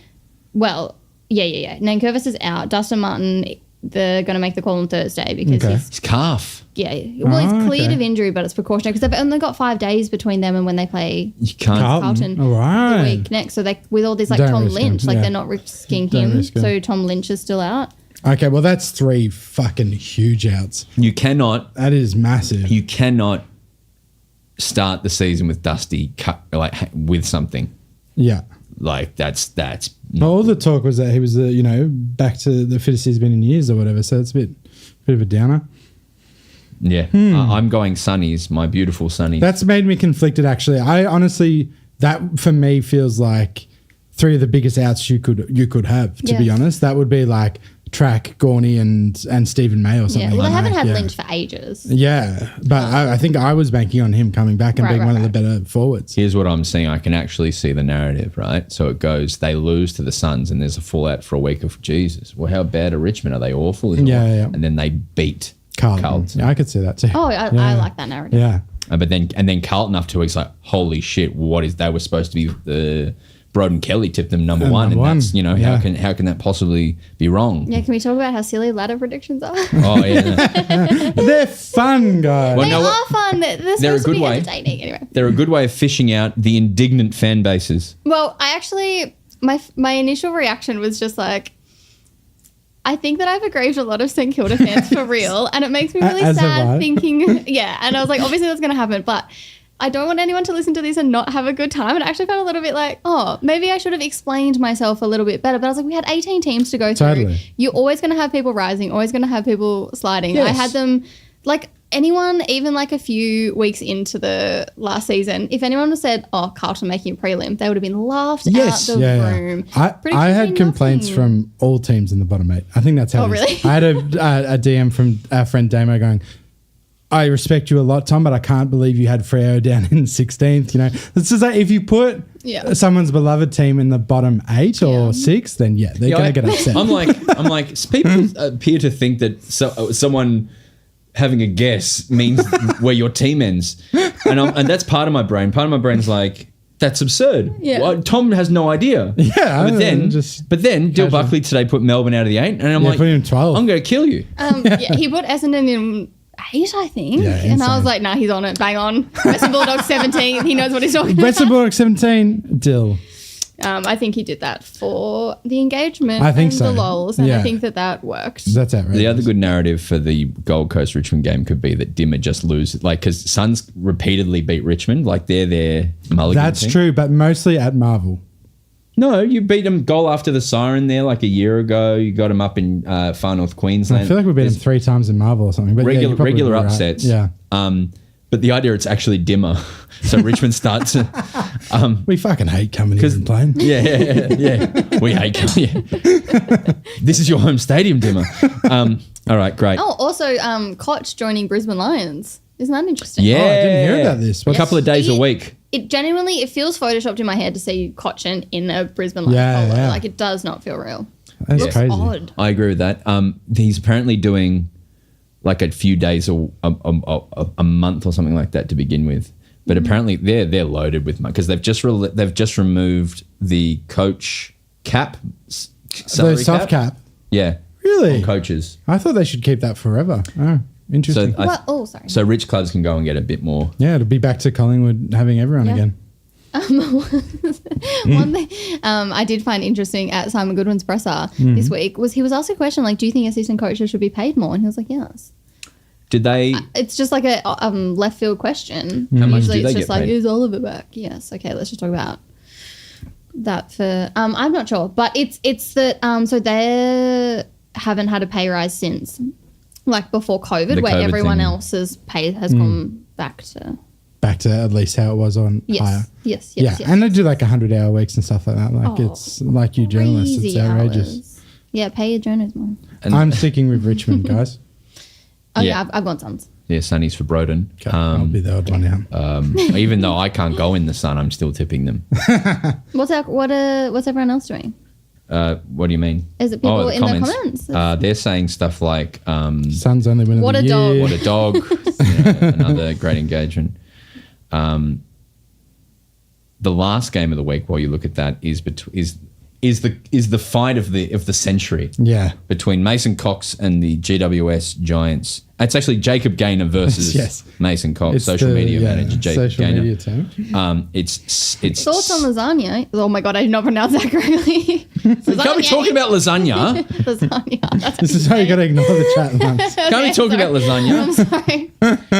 Well, yeah. Nankervis is out. Dustin Martin, they're going to make the call on Thursday because Okay. It's calf. he's cleared of injury, but it's precautionary because they've only got 5 days between them and when they play You can't. Carlton All right. the week next. So with all this like Don't Tom risk Lynch, him, like yeah. they're not risking Don't him. risk him. So Tom Lynch is still out. Okay, well, that's 3 fucking huge outs. You cannot That is massive. You cannot start the season with Dusty with something Yeah. like that's. Well, all the talk was that he was, back to the fittest he's been in years or whatever. So it's a bit of a downer. Yeah. I'm going Sunnies, my beautiful Sunnies. That's made me conflicted, actually. I honestly, that for me feels like 3 of the biggest outs you could have, to be Yeah. honest. That would be like Track, Gorney, and Stephen May or something. Yeah, well, they like haven't that. had Yeah. Lynch for ages. Yeah, but I think I was banking on him coming back and Right, being one of the right. better forwards. Here's what I'm seeing. I can actually see the narrative, right? So it goes, they lose to the Suns and there's a fallout for a week of Jesus. Well, how bad are Richmond? Are they awful? Yeah. And then they beat Carlton. Yeah, I could see that too. Oh, I like that narrative. Yeah. But then Carlton after 2 weeks, like, holy shit, what is, they were supposed to be the Broden Kelly tipped them number one. Number And that's, one. how can that possibly be wrong? Yeah, can we talk about how silly ladder predictions are? Oh, yeah. They're fun, guys. Well, They no, are fun. They're they're a supposed to good be way. entertaining. Anyway. They're a good way of fishing out the indignant fan bases. Well, I actually, my initial reaction was just like, I think that I've aggrieved a lot of St Kilda fans for real, and it makes me really As have I. sad thinking, yeah. And I was like, obviously that's going to happen, but I don't want anyone to listen to this and not have a good time. And I actually felt a little bit like, oh, maybe I should have explained myself a little bit better. But I was like, we had 18 teams to go through. Totally. You're always going to have people rising, always going to have people sliding. Yes. I had them, like anyone, even like a few weeks into the last season, if anyone had said, oh, Carlton making a prelim, they would have been laughed Yes, out the yeah. room. I had complaints from all teams in the bottom 8. I think that's how Oh, it is. really? I had a DM from our friend Damo going, I respect you a lot, Tom, but I can't believe you had Freo down in 16th. It's just like if you put someone's beloved team in the bottom 8 or 6, then they're going to get upset. I'm like, people appear to think that someone having a guess means where your team ends, and that's part of my brain. Part of my brain's like, that's absurd. Yeah. Well, Tom has no idea. Yeah, but then Dill casual. Buckley today put Melbourne out of the 8, and I'm like, put him in 12. I'm going to kill you. He put Essendon in 8, I think. Yeah, and I was insane. like, nah, he's on it. Bang on. Western Bulldogs 17. He knows what he's talking Western about. Bulldogs 17, Dill. I think he did that for the engagement I think and so. the lols, and Yeah. I think that worked. That's outrageous. The other good narrative for the Gold Coast Richmond game could be that Dimmer just loses, like, because Suns repeatedly beat Richmond, like they're their mulligan. That's thing. true, but mostly at Marvel. No, you beat them goal after the siren there like a year ago. You got them up in far north Queensland. I feel like we beat him 3 times in Marvel or something. But yeah, you're probably regular right. upsets. Yeah. But the idea it's actually Dimmer, so Richmond starts. We fucking hate coming here and playing. Yeah. We hate. Yeah. This is your home stadium, Dimmer. All right, great. Oh, also, Koch joining Brisbane Lions. Isn't that interesting? Yeah, Oh, I didn't hear about this. A couple of days a week. It genuinely, it feels photoshopped in my head to see Cochin in a Brisbane Lions polo. Yeah. Like, it does not feel real. That's Looks crazy. odd. I agree with that. He's apparently doing like a few days or a month or something like that to begin with. But apparently they're loaded with money because they've just removed the coach cap, salary The soft cap. Yeah, Really? on coaches. I thought they should keep that forever. Oh, interesting. What? Sorry. So rich clubs can go and get a bit more. yeah, it'll be back to Collingwood having everyone Yeah. again. One thing I did find interesting at Simon Goodwin's presser this week was he was asked a question like, do you think assistant coaches should be paid more? And he was like, yes. Did they? It's just like a left field question. How much Usually do they it's just get like, paid? is Oliver back? Yes. Okay, let's just talk about that for I'm not sure. But it's that so they haven't had a pay rise since like before COVID, The where COVID everyone thing. else's pay has gone back to Back to at least how it was on higher. yes. Yeah, and they do like 100-hour weeks and stuff like that. Like it's like you journalists, it's Crazy outrageous. hours. Yeah, pay your journalists more. And- I'm sticking with Richmond, guys. Oh Yeah. yeah, I've gone Suns. Yeah, Sunny's for Broden. I'll be the odd one out. Even though I can't go in the sun, I'm still tipping them. What's everyone else doing? What do you mean? Is it people in the comments? They're saying stuff like, Suns only win of What the a year. dog. "What a dog!" You know, another great engagement. The last game of the week, while you look at that, is the fight of the century. Yeah. Between Mason Cox and the GWS Giants. It's actually Jacob Gaynor versus Yes. Mason Cox, It's social the, media manager Jacob social Gaynor. media team. It's Thoughts on lasagna? Oh my god, I did not pronounce that correctly. Can't we talk about lasagna? lasagna? That's This is how you got to ignore the chat once. Can't we talk about lasagna? I'm sorry.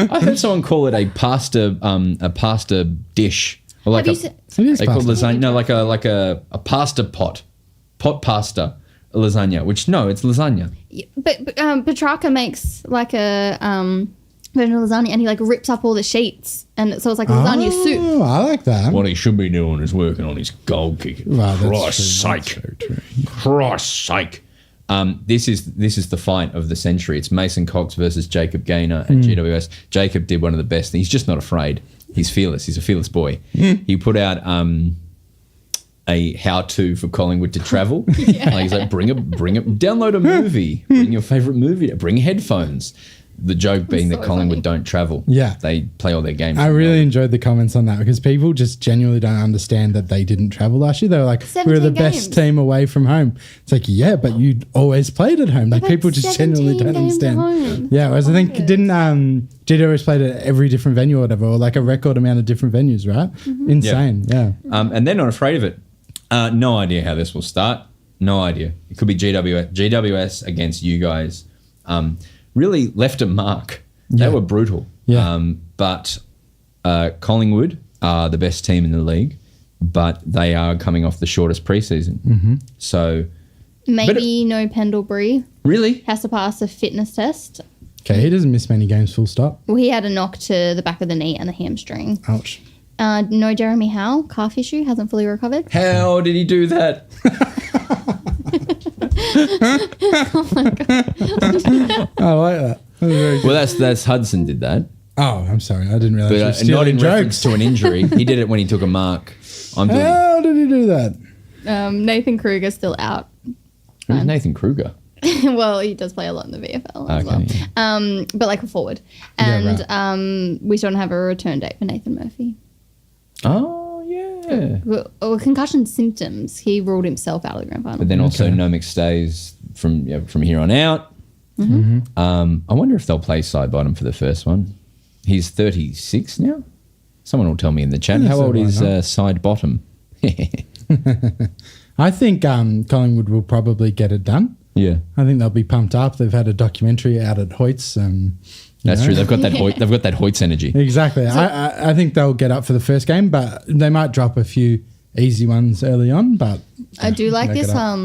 I heard someone call it a pasta dish. Or like Have you a, se- It is they call pasta. lasagna, no, like a pasta pot pasta, a lasagna. Which no, it's lasagna. But Petrarca makes like a version of lasagna, and he like rips up all the sheets, and so it's like lasagna soup. Oh, I like that. What he should be doing is working on his goal kick. Wow, that's Christ's true. sake! Christ's sake! This is the fight of the century. It's Mason Cox versus Jacob Gaynor and GWS. Jacob did one of the best. He's just not afraid. He's fearless. He's a fearless boy. He put out a how-to for Collingwood to travel. Like he's like, bring it, download a movie, bring your favorite movie, bring headphones. The joke being So that Collingwood funny. don't travel. Yeah. They play all their games. I from really Melbourne. enjoyed the comments on that because people just genuinely don't understand that they didn't travel last year. They were like, we were the 17 best games. team away from home. It's like, yeah, but you always played at home. Like But people just genuinely 17 don't games at understand. home. Yeah, whereas I think Bonkers. didn't GWS played at every different venue or whatever, or like a record amount of different venues, right? Mm-hmm. Insane. Yeah. And they're not afraid of it. No idea how this will start. No idea. It could be GWS against you guys. Really left a mark. They Yeah. were brutal. Yeah. But Collingwood are the best team in the league, but they are coming off the shortest preseason. Mm-hmm. So Maybe no Pendlebury really, has to pass a fitness test. Okay, he doesn't miss many games full stop. Well, he had a knock to the back of the knee and the hamstring. Ouch. No Jeremy Howe, calf issue, hasn't fully recovered. how did he do that? I like that. That was very good. Well, that's Hudson did that, Oh, I'm sorry. I didn't realize but you were not stealing in reference jokes. to an injury. He did it when he took a mark. I'm doing. How did he do that? Nathan Kruger's still out. Who's Nathan Kruger? Well, he does play a lot in the VFL as Okay, well. But like a forward. Yeah, And we still don't have a return date for Nathan Murphy. Oh yeah. Well, concussion symptoms. He ruled himself out of the grand final. But then also Okay. no McStays from here on out. Mm-hmm. I wonder if they'll play side bottom for the first one. He's 36 now. Someone will tell me in the chat. Yeah, How so old why is not? side bottom? I think Collingwood will probably get it done. Yeah. I think they'll be pumped up. They've had a documentary out at Hoyt's. That's true. They've got that Hoyts energy. Exactly. I think they'll get up for the first game, but they might drop a few easy ones early on. But I do like make it this up.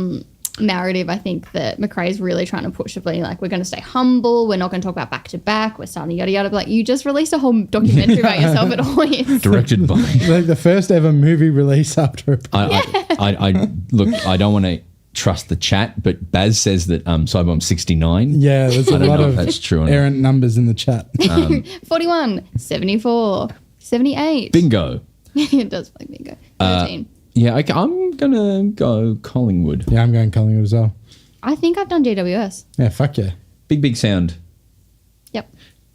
narrative. I think that McRae's really trying to push of being like, we're going to stay humble. We're not going to talk about back to back. We're starting yada yada. But like, you just released a whole documentary about yourself at Hoyts. Directed by. Like the first ever movie release after. I look. I don't want to trust the chat, but Baz says that Cyberbomb's 69. Yeah, there's a I don't lot know of if that's true or not. errant numbers in the chat. 41, 74, 78. Bingo. It does feel like bingo. 13. Yeah, I'm gonna go Collingwood. Yeah, I'm going Collingwood as well. I think I've done GWS. Yeah, fuck yeah. Big sound. Yep.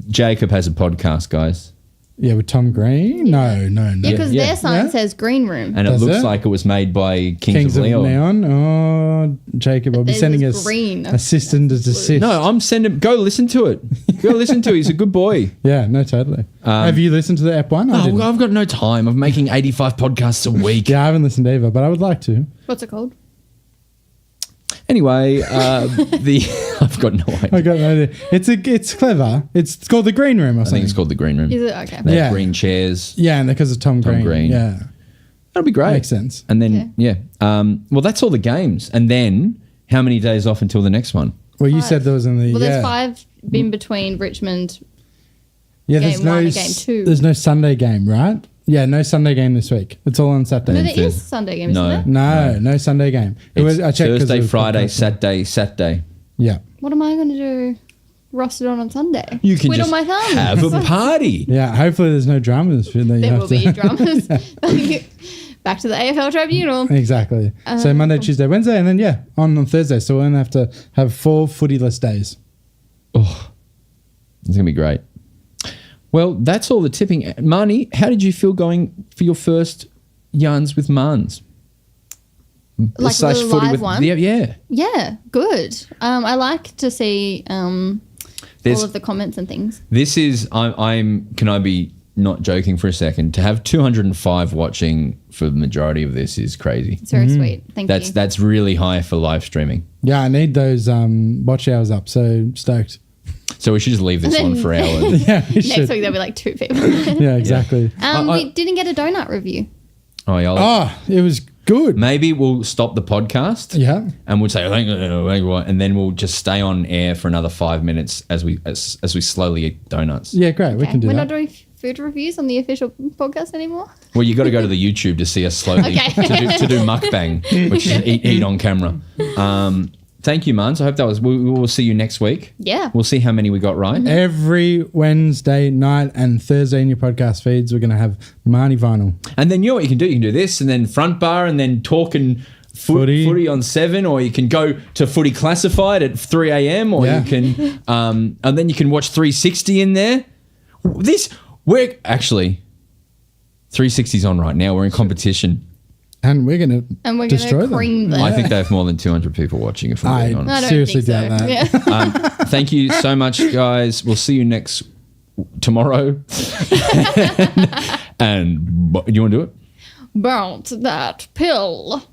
Jacob has a podcast, guys, Yeah, with Tom Green? No. Yeah, because Yeah. their sign Yeah. says green room. and it Does looks it? like it was made by Kings of Leon. Neon. Oh, Jacob, I'll be Theirs sending is us green. assistant to desist. No, I'm sending. Go listen to it. Go listen to it. He's a good boy. Yeah, no, totally. Have you listened to the Ep 1? I didn't. I've got no time. I'm making 85 podcasts a week. Yeah, I haven't listened either, but I would like to. What's it called? Anyway, I've got no idea. I got no idea. It's clever. It's called the Green Room or I something. think it's called the green room. Is it? Okay. They Yeah. have green chairs. Yeah, and because of Tom Green. Green. Yeah, That'll be great. makes sense. And then well, that's all the games. And then how many days off until the next one? Well, you 5. said there was in the Well, there's 5 in between Richmond. Yeah, game there's no 1 and game 2. There's no Sunday game, right? Yeah, no Sunday game this week. It's all on Saturday. No, there is Sunday game, No. isn't there? No Sunday game. I checked 'cause Thursday, it was Friday, podcast. Saturday. Yeah, What am I going to do? Rostered on Sunday. You can Twiddle just my thumbs. have a party. yeah. Hopefully, there's no dramas. That you There have will to- be dramas. Back to the AFL tribunal. Exactly. So Monday, Tuesday, Wednesday, and then on Thursday. So we're gonna have to have 4 footyless days. Oh, it's going to be great. Well, that's all the tipping. Marnie, how did you feel going for your first yarns with Marns? Like Slash the footy live with, one? Yeah. Yeah, good. I like to see all There's- of the comments and things. This is, can I be not joking for a second? To have 205 watching for the majority of this is crazy. It's very sweet. Thank you. That's really high for live streaming. Yeah, I need those watch hours up. So stoked. So we should just leave this And one then- for hours. Yeah, we Next should. week there'll be like 2 people. Yeah, exactly. We didn't get a donut review. Oh, yeah. Oh, it was good. Maybe we'll stop the podcast. Yeah. And we'll say, and then we'll just stay on air for another 5 minutes as we slowly eat donuts. Yeah, great. We Okay. can do We're that. not doing food reviews on the official podcast anymore. Well, you got to go to the YouTube to see us slowly Okay. to do mukbang, which is eat on camera. Thank you, Marns. I hope that was. We will see you next week. Yeah. We'll see how many we got right. Every Wednesday night and Thursday in your podcast feeds, we're going to have Marnie Vinall. And then you know what you can do? You can do this, and then front bar, and then talking footy on 7, or you can go to Footy Classified at 3 a.m. or Yeah. you can, and then you can watch 360 in there. We're actually 360's on right now. We're in competition. And we're going to And we're destroy going to them. cream them. I think they have more than 200 people watching. If I'm being I honest. I don't seriously think doubt so. that. Yeah. Thank you so much, guys. We'll see you tomorrow. And you want to do it? Burnt that pill.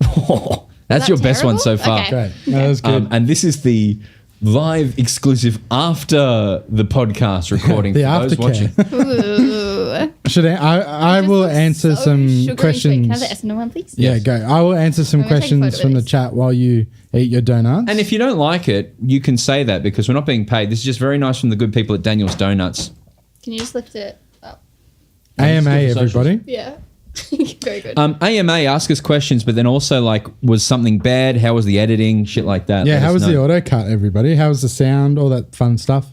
That's that your best one so terrible? far. Okay. Great. That was good. And this is the live exclusive after the podcast recording The for those aftercare. watching. Ooh. I will answer So some sugary sweet. questions. Can I have the S&M one, please? Yeah, go. I will answer some I'm gonna take a questions photo from of the this. chat while you eat your donuts. And if you don't like it, you can say that because we're not being paid. This is just very nice from the good people at Daniel's Donuts. Can you just lift it up? AMA, Let's go for socials. everybody. Yeah. Very good. AMA, ask us questions, but then also like, was something bad? How was the editing? Shit like that. Yeah, Let how us was the know. auto cut, everybody? How was the sound? All that fun stuff.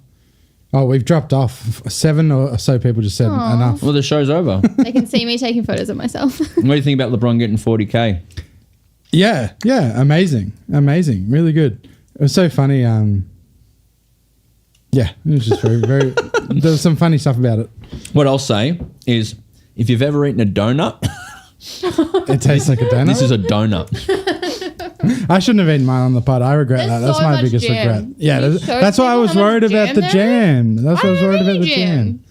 Oh, we've dropped off. 7 or so people just said enough. Well, the show's over. They can see me taking photos of myself. What do you think about LeBron getting 40K? Yeah, amazing. Really good. It was so funny. Yeah, it was just very, very. There was some funny stuff about it. What I'll say is, if you've ever eaten a donut, It tastes like a donut. this is a donut. I shouldn't have eaten mine on the pod. I regret that. There's That's so my much biggest jam. regret. Yeah, Can you that's, show that's why I people was how much worried about jam the there jam. That's why I was worried about the jam.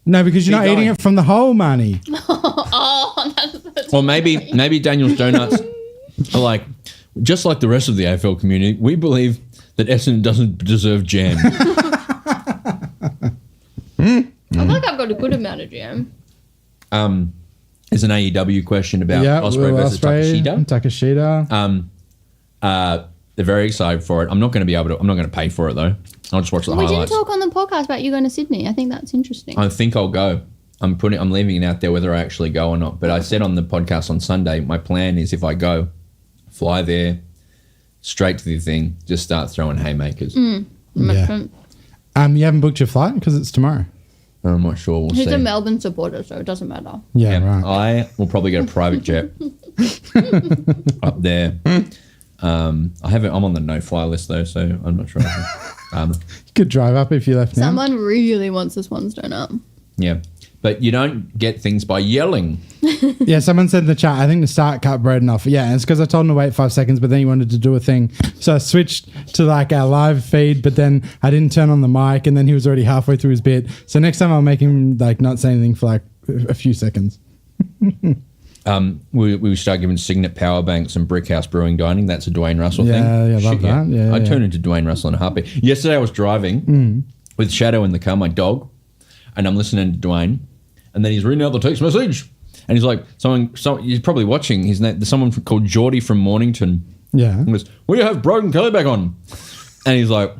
No, because you're Keep not eating going. it from the whole, Marnie. Oh, Oh, that's Or maybe Daniel's Donuts are like, just like the rest of the AFL community, we believe that Essendon doesn't deserve jam. I feel like I've got a good amount of jam. There's an AEW question about Osprey versus Takashita. They're very excited for it. I'm not going to pay for it though. I'll just watch the We highlights. didn't talk on the podcast about you going to Sydney. I think that's interesting. I think I'll go. I'm leaving it out there whether I actually go or not. But I said on the podcast on Sunday, my plan is if I go, fly there, straight to the thing, just start throwing haymakers. Yeah. You haven't booked your flight because it's tomorrow. I'm not sure. We'll He's see. a Melbourne supporter, so it doesn't matter. Yeah, right. I will probably get a private jet up there. I'm on the no-fly list though, so I'm not sure. You could drive up if you left now. Someone really wants the Swans donut. Yeah, but you don't get things by yelling. Yeah, someone said in the chat, I think the start cut Broden off. Yeah, and it's because I told him to wait 5 seconds, but then he wanted to do a thing. So I switched to like our live feed, but then I didn't turn on the mic, and then he was already halfway through his bit. So next time I'll make him like not say anything for like a few seconds. We start giving Signet power banks and Brickhouse Brewing Dining. That's a Dwayne Russell thing. Yeah, love that. Yeah, I'd turn into Dwayne Russell in a heartbeat. Yesterday I was driving with Shadow in the car, my dog, and I'm listening to Dwayne, and then he's reading out the text message, and he's like, he's probably watching. His name, there's someone called Geordie from Mornington. Yeah. He goes, "We have Broden Kelly back on," and he's like,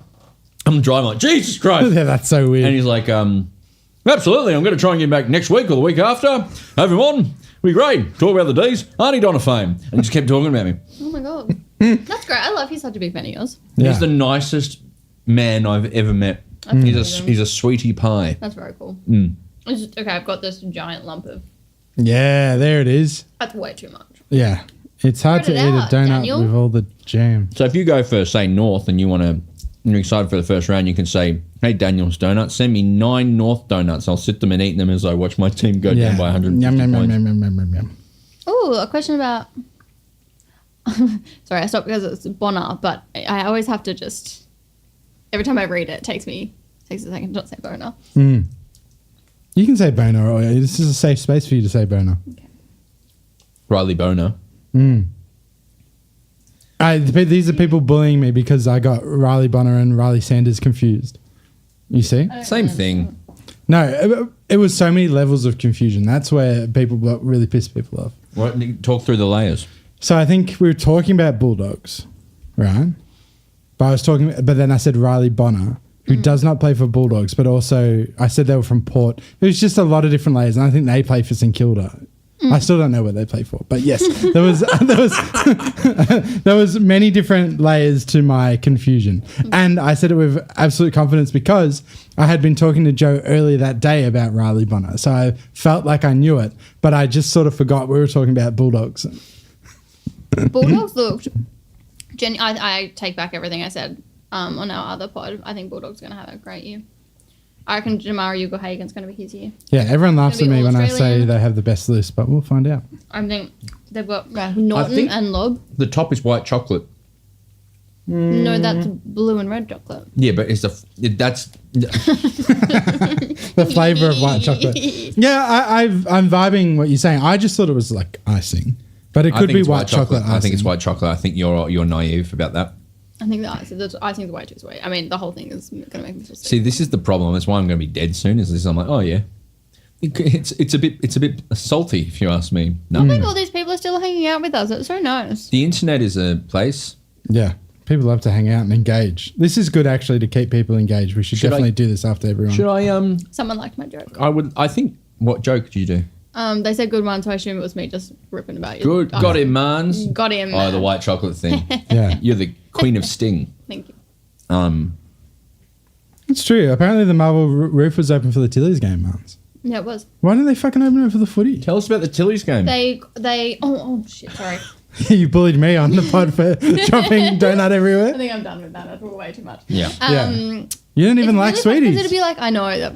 "I'm driving like Jesus Christ." Yeah, that's so weird. And he's like, "Absolutely, I'm going to try and get him back next week or the week after. Have him on. Be great. Talk about the D's. Aren't he Donna fame?" And he just kept talking about me. Oh my God. That's great. I love he's such a big fan of yours. Yeah. He's the nicest man I've ever met. He's a sweetie pie. That's very cool. Okay, I've got this giant lump of... Yeah, there it is. That's way too much. Yeah. It's hard to Spread eat it a out, donut Daniel. with all the jam. So if you go for, say, North and you're excited for the first round, you can say, "Hey, Daniel's Donuts, send me 9 North donuts. I'll sit them and eat them as I watch my team go down by 150 Yum, yum, points." yum, yum, yum, yum, yum. Oh, a question about... Sorry, I stopped because it's Bonner, but I always have to just... Every time I read it, it takes a second to not say Boner. You can say boner. Or this is a safe space for you to say boner. Riley Boner. These are people bullying me because I got Riley Bonner and Riley Sanders confused. You see? Same thing. No, it was so many levels of confusion. That's where people really piss people off. What, talk through the layers. So I think we were talking about Bulldogs, right? But then I said Riley Bonner, who does not play for Bulldogs, but also I said they were from Port. It was just a lot of different layers, and I think they play for St Kilda. I still don't know where they play for, but yes, there was many different layers to my confusion, and I said it with absolute confidence because I had been talking to Joe earlier that day about Riley Bonner, so I felt like I knew it, but I just sort of forgot we were talking about Bulldogs. Bulldogs looked... I take back everything I said on our other pod. I think Bulldogs going to have a great year. I reckon Zahariou Hagan's going to be his year. Yeah, everyone laughs at Gonna be me when I say All-Australian. they have the best list, but we'll find out. I think they've got Norton and Lob. The top is white chocolate. No, that's blue and red chocolate. Yeah, but that's The flavour of white chocolate. Yeah, I'm vibing what you're saying. I just thought it was like icing, but it could be it's white chocolate icing. I think it's white chocolate. I think you're naive about that. I think the icing's way too sweet. I mean, the whole thing is going to make me feel sick. See, this is the problem. That's why I'm going to be dead soon. Is this? I'm like, oh yeah, it's a bit salty if you ask me. No, I think all these people are still hanging out with us. It's so nice. the internet is a place. Yeah, people love to hang out and engage. This is good actually to keep people engaged. We should definitely do this after everyone. Should I? Someone liked my joke. I think. What joke did you do? They said good one, so I assume it was me just ripping about you. Good. Got him, Marns. Got him. Oh, the white chocolate thing. Yeah, You're the queen of sting. Thank you. it's true. Apparently the marble roof was open for the Tillies game, Marns. Yeah, it was. Why didn't they fucking open it for the footy? Tell us about the Tillies game. They. Oh shit! Sorry. You bullied me on the pod for dropping donut I everywhere. think I'm done with that. That's way too much. Yeah. Yeah. You didn't even like sweeties. It'd be like I know that.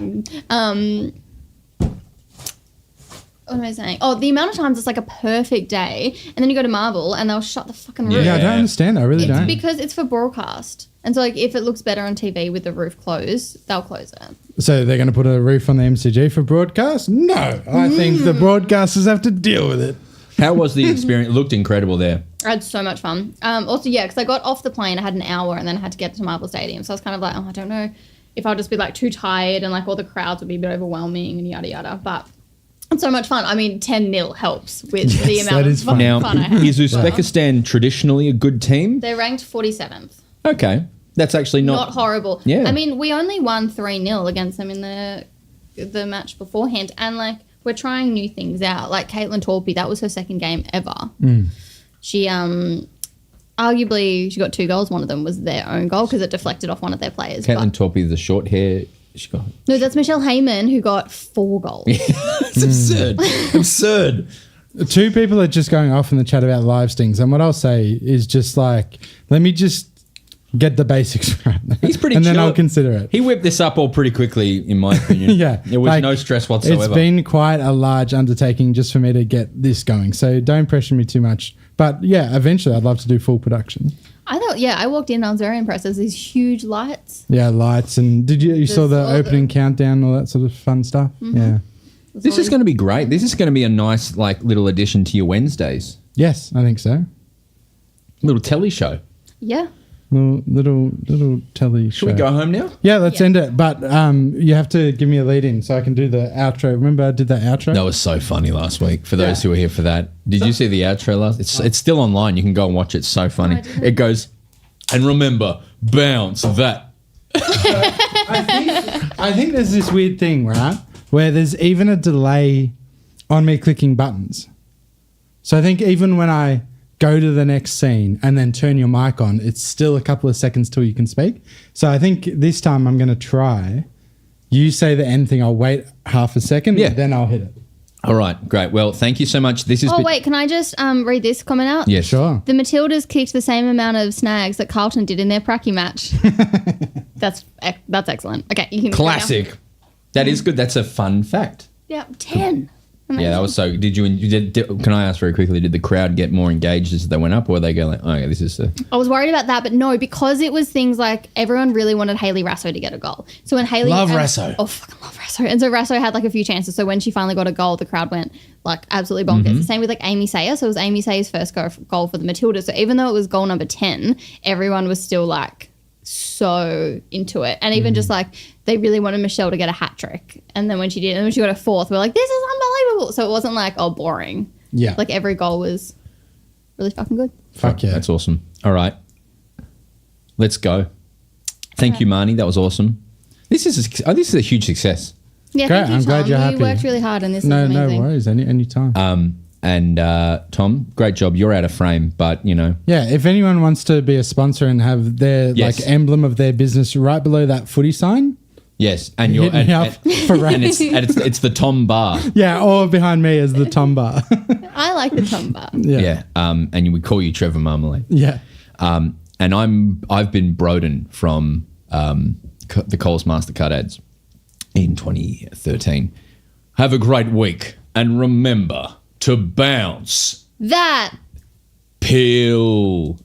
What am I saying? Oh, the amount of times it's like a perfect day, and then you go to Marvel and they'll shut the fucking roof. Yeah, I don't understand. I really It's don't. because it's for broadcast, And so, like, if it looks better on TV with the roof closed, they'll close it. So they're going to put a roof on the MCG for broadcast? No. I think the broadcasters have to deal with it. How was the experience? It looked incredible there. I had so much fun. Also, yeah, because I got off the plane, I had an hour, and then I had to get to Marvel Stadium. So I was kind of like, I don't know if I'll just be, like, too tired and, like, all the crowds would be a bit overwhelming and yada, yada. But it's so much fun. I mean, 10-0 helps with the amount of fun Now, I had. is Uzbekistan traditionally a good team? They're ranked 47th. Okay. That's actually Not horrible. Yeah. I mean, we only won 3-0 against them in the match beforehand. And, like, we're trying new things out. Like, Caitlin Torpey, that was her second game ever. She, arguably, she got 2 goals. One of them was their own goal because it deflected off one of their players. Caitlin Torpey, the short hair. She got... No, that's Michelle Heyman who got 4 goals. It's absurd. Absurd. 2 people are just going off in the chat about live stings. And what I'll say is just like, let me just get the basics right. He's pretty and chill. then I'll consider it. He whipped this up all pretty quickly, in my opinion. Yeah. There was like, no stress whatsoever. It's been quite a large undertaking just for me to get this going. So don't pressure me too much. But yeah, eventually I'd love to do full production. I thought, I walked in and I was very impressed. There's these huge lights. Yeah, lights. And did you saw the opening countdown, all that sort of fun stuff? Yeah. This is going to be great. This is going to be a nice, like, little addition to your Wednesdays. Yes, I think so. Little telly show. Yeah. Little telly show. Should we go home now? Yeah, let's end it. But you have to give me a lead in so I can do the outro. Remember I did that outro? That was so funny last week. For those who were here for that, did you see the outro last? It's still online. You can go and watch it. It's so funny. It goes, and remember, bounce that. I think there's this weird thing, right, where there's even a delay on me clicking buttons. So I think even when I go to the next scene and then turn your mic on, it's still a couple of seconds till you can speak. So I think this time I'm going to try. You say the end thing. I'll wait half a second. Yeah. Then I'll hit it. All right, great. Well, thank you so much. This is. Wait, can I just read this comment out? Yes. Sure. The Matildas kicked the same amount of snags that Carlton did in their pracky match. That's excellent. Okay, you can. Classic. That is good. That's a fun fact. Yeah, 10. Amazing. Yeah, that was so. Can I ask very quickly? Did the crowd get more engaged as they went up, or they go like, "Oh, yeah, this is"? I was worried about that, but no, because it was things like everyone really wanted Hayley Rasso to get a goal. So when Hayley Rasso. Oh, fucking love Rasso. And so Rasso had like a few chances. So when she finally got a goal, the crowd went like absolutely bonkers. The same with like Amy Sayer. So it was Amy Sayer's first goal for the Matildas. So even though it was goal number 10, everyone was still like so into it. And even just like they really wanted Michelle to get a hat trick. And then when she did, and when she got a 4th, we're like, this is unbelievable. So it wasn't like, oh, boring. Yeah. Like every goal was really fucking good. Fuck yeah. That's awesome. All right, let's go. Thank you, Marnie. That was awesome. This is a huge success. Yeah, Great, thank you, I'm Tom. glad you're happy. You worked really hard and this is No amazing. worries. Any time. And Tom, great job. You're out of frame, but you know. Yeah, if anyone wants to be a sponsor and have their Yes. like emblem of their business right below that footy sign, Yes, and you're hit me up for and it's the Tom Bar. yeah, or behind me is the Tom Bar. I like the Tom Bar. yeah. And we call you Trevor Marmalade. Yeah. And I've been Broden from the Coles Mastercard ads in 2013. Have a great week, and remember to bounce That pill.